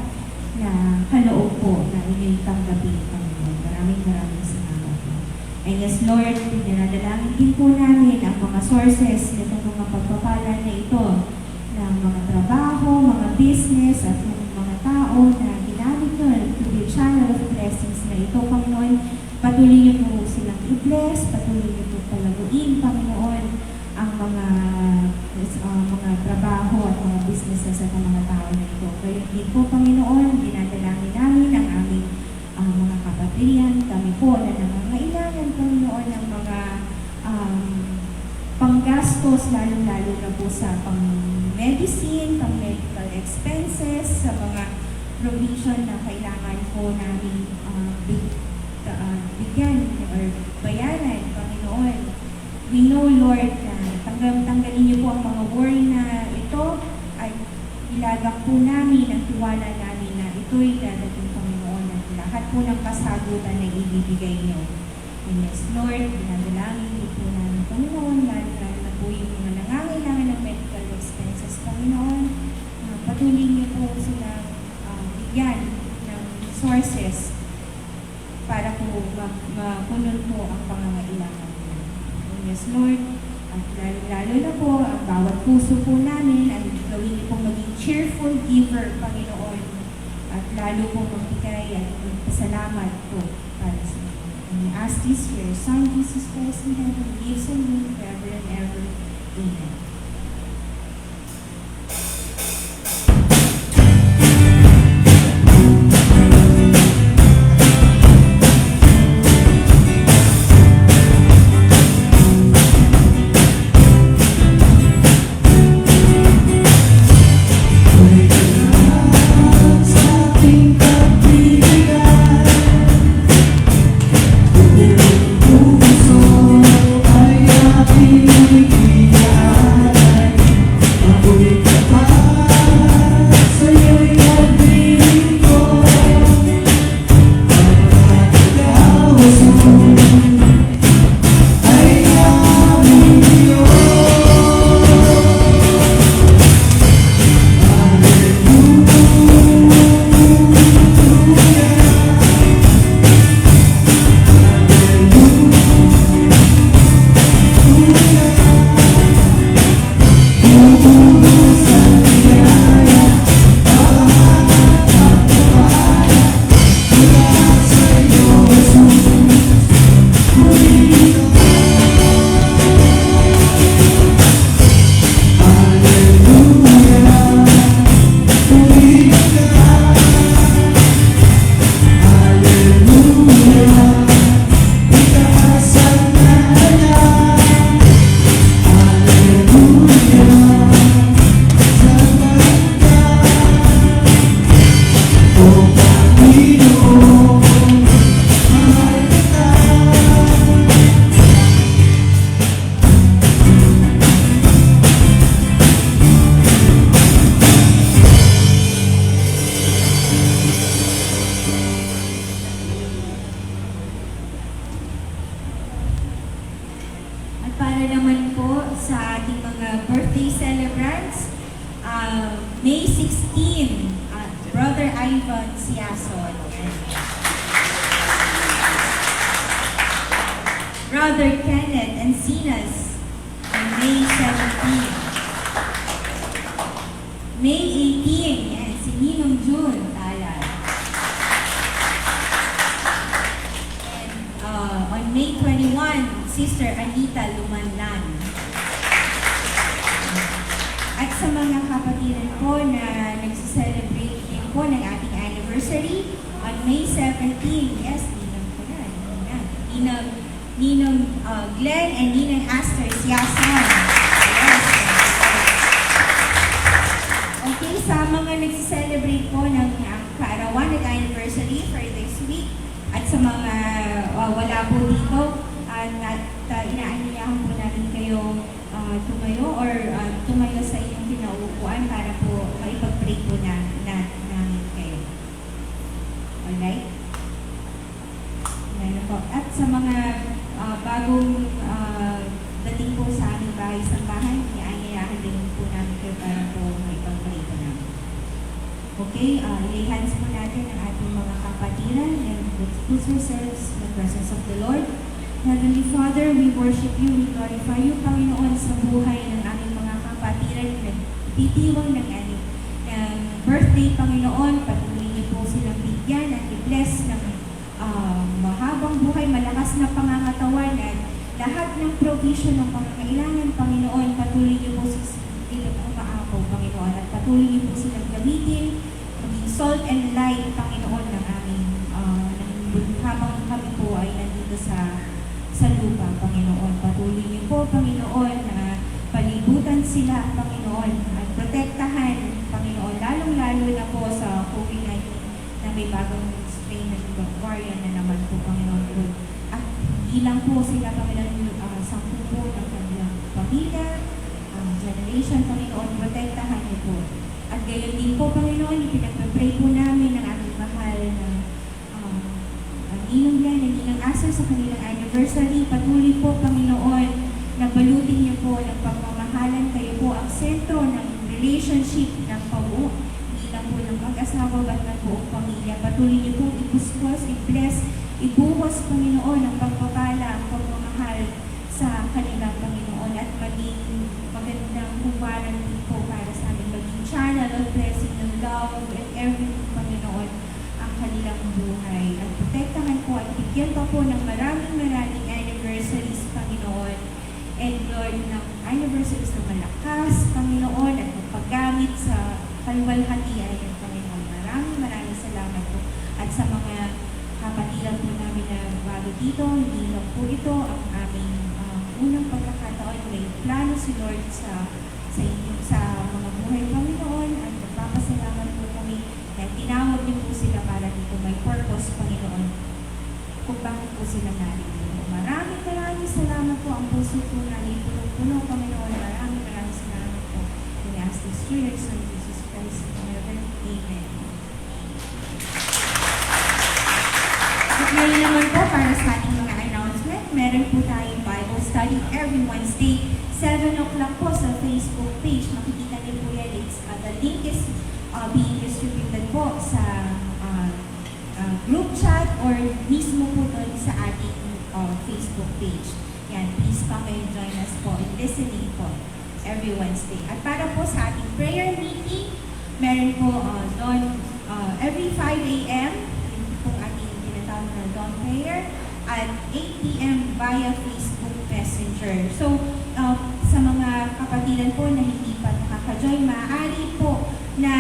na kaloob po na inyong tanggapin, Panginoon. Maraming salamat po. And yes, Lord, pinanadalangin din po namin ang mga sources nitong mga pagpapala na ito, ng mga trabaho, mga business, at mga tao na ginamit nyo to be channel of blessings na ito, Panginoon. Patuloy niyo po silang i-bless, patuloy niyo po palaguin, Panginoon, ang mga trabaho at mga businesses at ang mga tao na ito. Kaya din po, Panginoon, dinadalangin namin ang aming mga kapatiran, kami po na nangangailangan, Panginoon, ng mga panggastos, lalo-lalo na po sa pang-medicine, pang-medical expenses, sa mga provision na kailangan po namin bigyan or bayaran, Panginoon. We know, Lord, na tanggalin niyo po ang mga worry na ito at ilagak po namin ang tiwala namin na ito'y dadating, Panginoon, at lahat po ng kasagutan na ibibigay niyo. And yes, Lord, dinadalangin niyo po namin, Panginoon, lalo na po yung mga nangangailangan ng medical expenses, Panginoon. Patuloy niyo po silang bigyan ng resources para po mapunon po ang pangangailangan nila. And yes, Lord, at lalo na po, ang bawat puso po namin ay gawin niyo pong maging cheerful giver, Panginoon, at lalo po magbigay at magpasalamat po para sa inyo. And we ask this for your Son, Jesus Christ in heaven, who lives and reigns forever and ever. Amen. Para naman po sa ating mga birthday celebrants, May 16, Brother Ivan Siason. Brother Kenneth Encinas on May 17. May 18, yan, si Ninong June Talan. And on May 21, si Sister Anita Lumanlan. At sa mga kapatiran po na nagsiselebrate din po ng ating anniversary on May 17. Yes, Ninang po yan. Ninang Glenn and Ninang Aster Siasan. Yes. Okay, sa mga nagsiselebrate po ng kaarawan ng anniversary for this week at sa mga wala po dito at inaanyayahan po namin kayo tumayo or tumayo sa inyong pinaupuan para po maipag-pray po namin kayo. Alright? Ayan po. At sa mga bagong dating po sa aming bahay sa bahay, inaanyayahan din po namin kayo para po maipag-pray po namin. Okay, lay hands po natin ang ating mga kapatiran and let's put ourselves in the presence of the Lord. Heavenly Father, we worship you, we glorify you, Panginoon, sa buhay ng aming mga kapatiran na titiwang ng aming birthday, Panginoon. Patuloy niyo po silang bigyan at i-bless ng mahabang buhay, malakas na pangangatawan at lahat ng provision ng pangangailangan, Panginoon. Patuloy niyo po silang umaapaw, Panginoon, at patuloy niyo po silang gamitin, maging salt and light, Panginoon, ng aming habang kami po ay nandito sa lupa, Panginoon. Patuloy niyo po, Panginoon, na palibutan sila, Panginoon, at protektahan, Panginoon, lalong-lalo na po sa COVID-19 na may bagong strain ng variant na naman po, Panginoon. At hindi lang po sila, Panginoon, sa po ng kanilang pamilya, generation, Panginoon, protektahan niyo po. At gayon din po, Panginoon, ipinagpapray po namin ang aming mahal na Ninong Glenn and Ninang Aster sa kanilang anniversary. Patuloy po, Panginoon, na balutin niyo po ng pagmamahalan. Kayo po ang sentro ng relationship ng pabuo. Hindi lang po ng mag-asawa ba't ng buong pamilya. Patuloy niyo po ibuskos, i-bless, ibuhos, Panginoon, ang pagpapala, ang pagmamahal sa kanilang Panginoon at maging magandang huwaran po para sa amin. Maging channel of blessing ng love and everything, Panginoon, ang kanilang buhay. At protektahan po at bigyan pa po ng maraming anniversaries, Panginoon. And Lord, ng anniversaries na malakas, Panginoon, at paggamit sa kalwalhatian, Panginoon. Maraming salamat po. At sa mga kapatiran po namin na bago dito, hindi lang po ito ang aming unang pagkakataon. May plano si Lord sa inyong sa mga buhay, Panginoon, at nagpapasalamat po kami na tinawag niyo po sila para dito. May purpose, Panginoon, kung bakit po sila narito. Maraming salamat po. Ang puso po namin puno, Panginoon. Maraming salamat po. We ask this through your Son, Jesus Christ, in heaven. Amen. At ngayon naman po, para sa ating mga announcement, meron po tayong Bible study every Wednesday, 7 o'clock po sa Facebook page. Makikita niyo po yan. The link is being distributed po sa group chat or mismo po doon sa ating Facebook page. Yan, please come and join us po in listening po every Wednesday. At para po sa ating prayer meeting, meron po doon every 5 a.m. yun po ating tinatawag na dawn prayer at 8 p.m. via Facebook Messenger. So, sa mga kapatiran po na hindi pa nakaka-join, maaari po na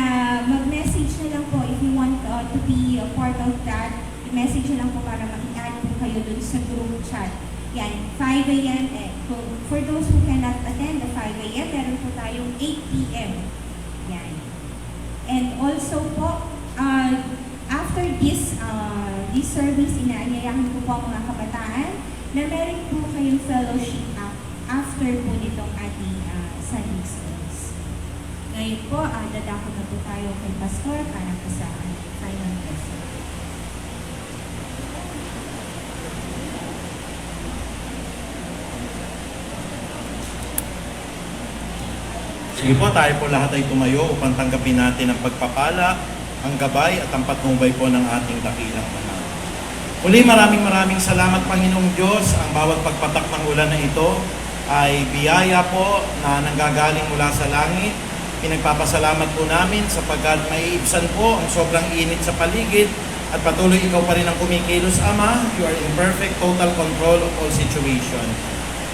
mag-message na lang po if you want to be a part of that. I-message na lang po para makikita po kayo dun sa group chat. Yan, 5 a.m. For those who cannot attend the 5 a.m., meron po tayong 8 p.m. Yan. And also po, after this service, inaanyayahan ko po ang mga kabataan na meron po kayong fellowship after po nitong ating Sunday service. Ngayon po, dadako na po tayo kay Pastor para po sa final lesson. Sige po, tayo po lahat ay tumayo upang tanggapin natin ang pagpapala, ang gabay at ang patnubay po ng ating dakilang Ama. Muli, maraming salamat, Panginoong Diyos. Ang bawat pagpatak ng ulan na ito ay biyaya po na nanggagaling mula sa langit. Pinagpapasalamat po namin sapagkat maiibsan po ang sobrang init sa paligid At patuloy ikaw pa rin ang kumikilos, Ama. You are in perfect, total control of all situation.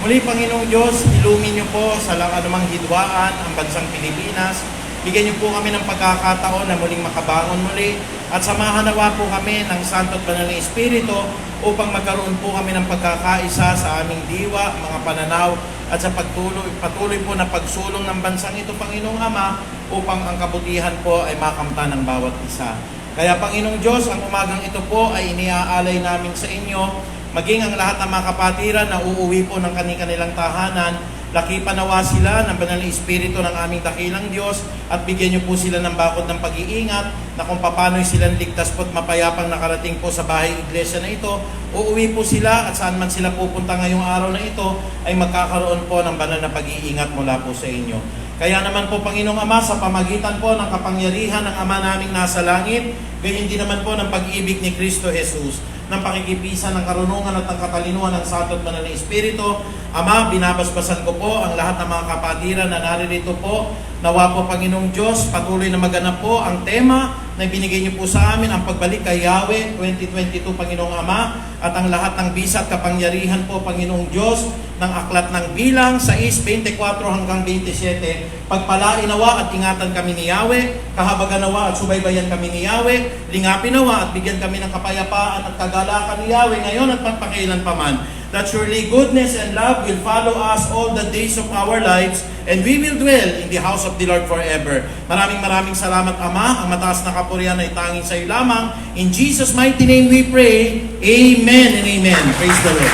Muli, Panginoong Diyos, ilumin niyo po sa anumang hidwaan ang bansang Pilipinas. Bigyan niyo po kami ng pagkakataon na muling makabangon muli. At samahan nawa po kami ng Santo at Banal na Espiritu upang magkaroon po kami ng pagkakaisa sa aming diwa, mga pananaw, at sa patuloy po na pagsulong ng bansang ito, Panginoong Ama, upang ang kabutihan po ay makamtan ng bawat isa. Kaya, Panginoong Diyos, ang umagang ito po ay iniaalay namin sa inyo, maging ang lahat ng mga kapatiran na uuwi po ng kanilang tahanan. Lakipan nawa sila ng Banal na Espiritu ng aming dakilang Diyos at bigyan niyo po sila ng bakod ng pag-iingat na kung paano silang ligtas po at mapayapang nakarating po sa bahay iglesia na ito. Uuwi po sila at saan man sila pupunta ngayong araw na ito ay magkakaroon po ng banal na pag-iingat mula po sa inyo. Kaya naman po, Panginoong Ama, sa pamagitan po ng kapangyarihan ng Ama naming nasa langit, gayon din naman po ng pag-ibig ni Kristo Jesus, ng pakikipisan ng karunungan at ng katalinuhan ng Santo at Banal na Espiritu. Ama, binabasbasan ko po ang lahat ng mga kapatiran na naririto po. Nawa po, Panginoong Diyos, patuloy na maganap po ang tema na binigay niyo po sa amin, ang pagbalik kay Yahweh 2022, Panginoong Ama, at ang lahat ng bisa at kapangyarihan po, Panginoong Diyos, ng aklat ng bilang 6:24 hanggang 27. Pagpalain nawa at ingatan kami ni Yahweh, kahabagan nawa at subaybayan kami ni Yahweh, lingapin nawa at bigyan kami ng kapayapaan at kagalakan ni Yahweh ngayon at pagpakailan paman. That surely goodness and love will follow us all the days of our lives, and we will dwell in the house of the Lord forever. Maraming salamat, Ama. Ang mataas na kapurihan ay tanging sa iyo lamang. In Jesus' mighty name we pray. Amen and amen. Praise the Lord.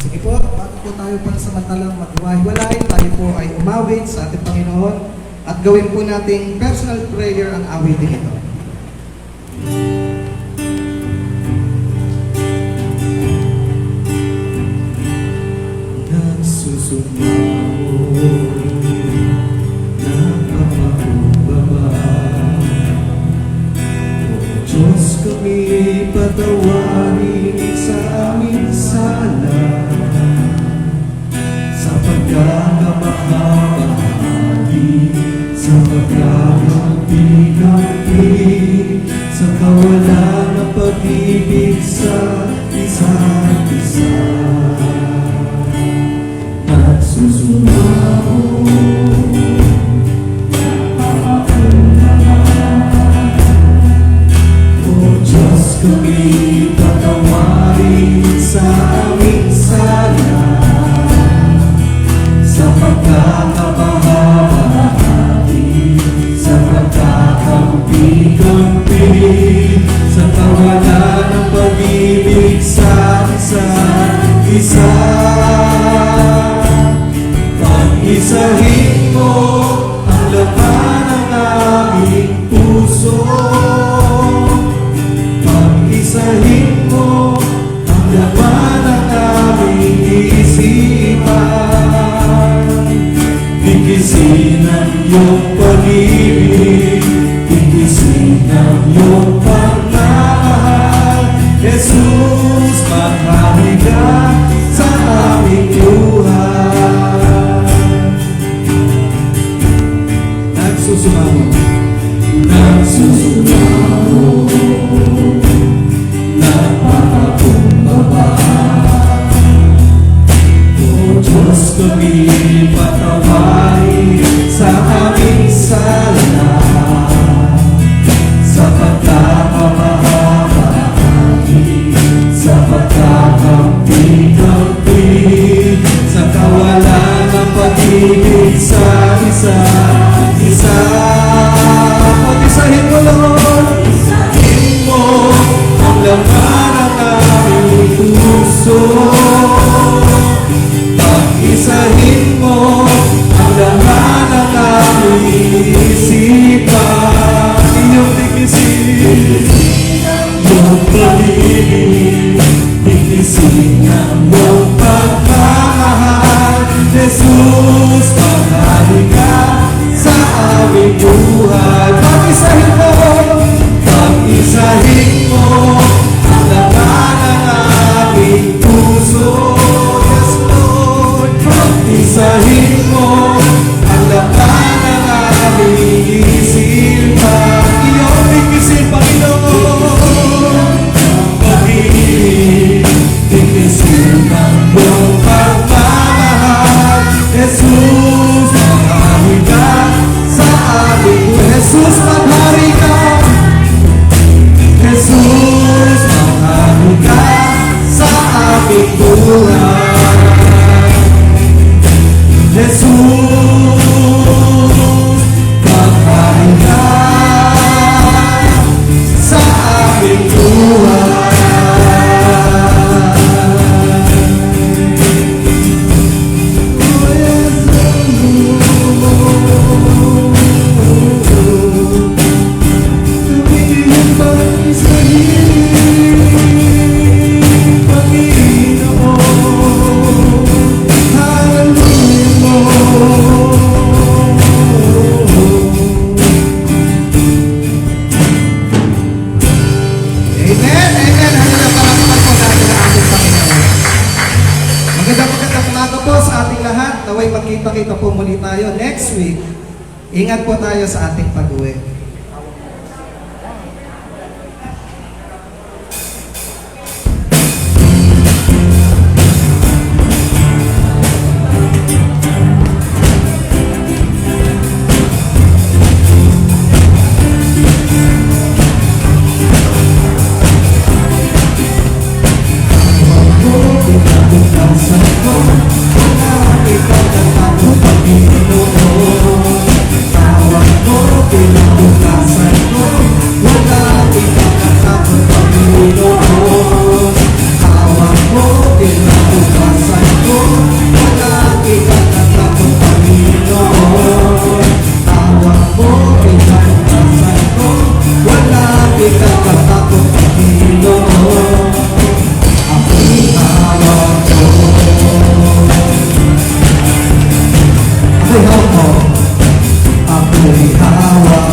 Sige po, bago po tayo pansamantalang maghiwa-hiwalay, tayo po ay umawit sa ating Panginoon at gawin po nating personal prayer ang awitin ito. Nagsusumaw, napapakumbaba, O Diyos, kami patawarin sa aming sala, sa pagkakamahagi, sa pagkakampi-kampi, sa kawalan ng pag-ibig sa isa't isa. Nagsusumaw, O Diyos, kami patawarin sa aming sala, sa pagkakamahagi, sa pagkakampi-kampi, sa kawalan ng pag-ibig sa isa't isa. Pag-isahin mo ang laman ng aming puso, pag-isahin mo ang laman ng aming isipan. Tigisin ang iyong pag-ibig, tigisin ang iyong pagmamahal. Jesus, maghari ka sa aming buhay. Nagsusumaw, nagsusumaw, napakakumbaba, O Diyos, kami patawarin sa aming sala, sa pagkakamahagi, sa pagkakampi-kampi, sa kawalan ng pag-ibig sa isa't isa. Pag-isahin mo, Lord, pag-isahin mo ang laman ng aming puso, pag-isahin mo ang week. Ingat po tayo sa ating pag-uwi.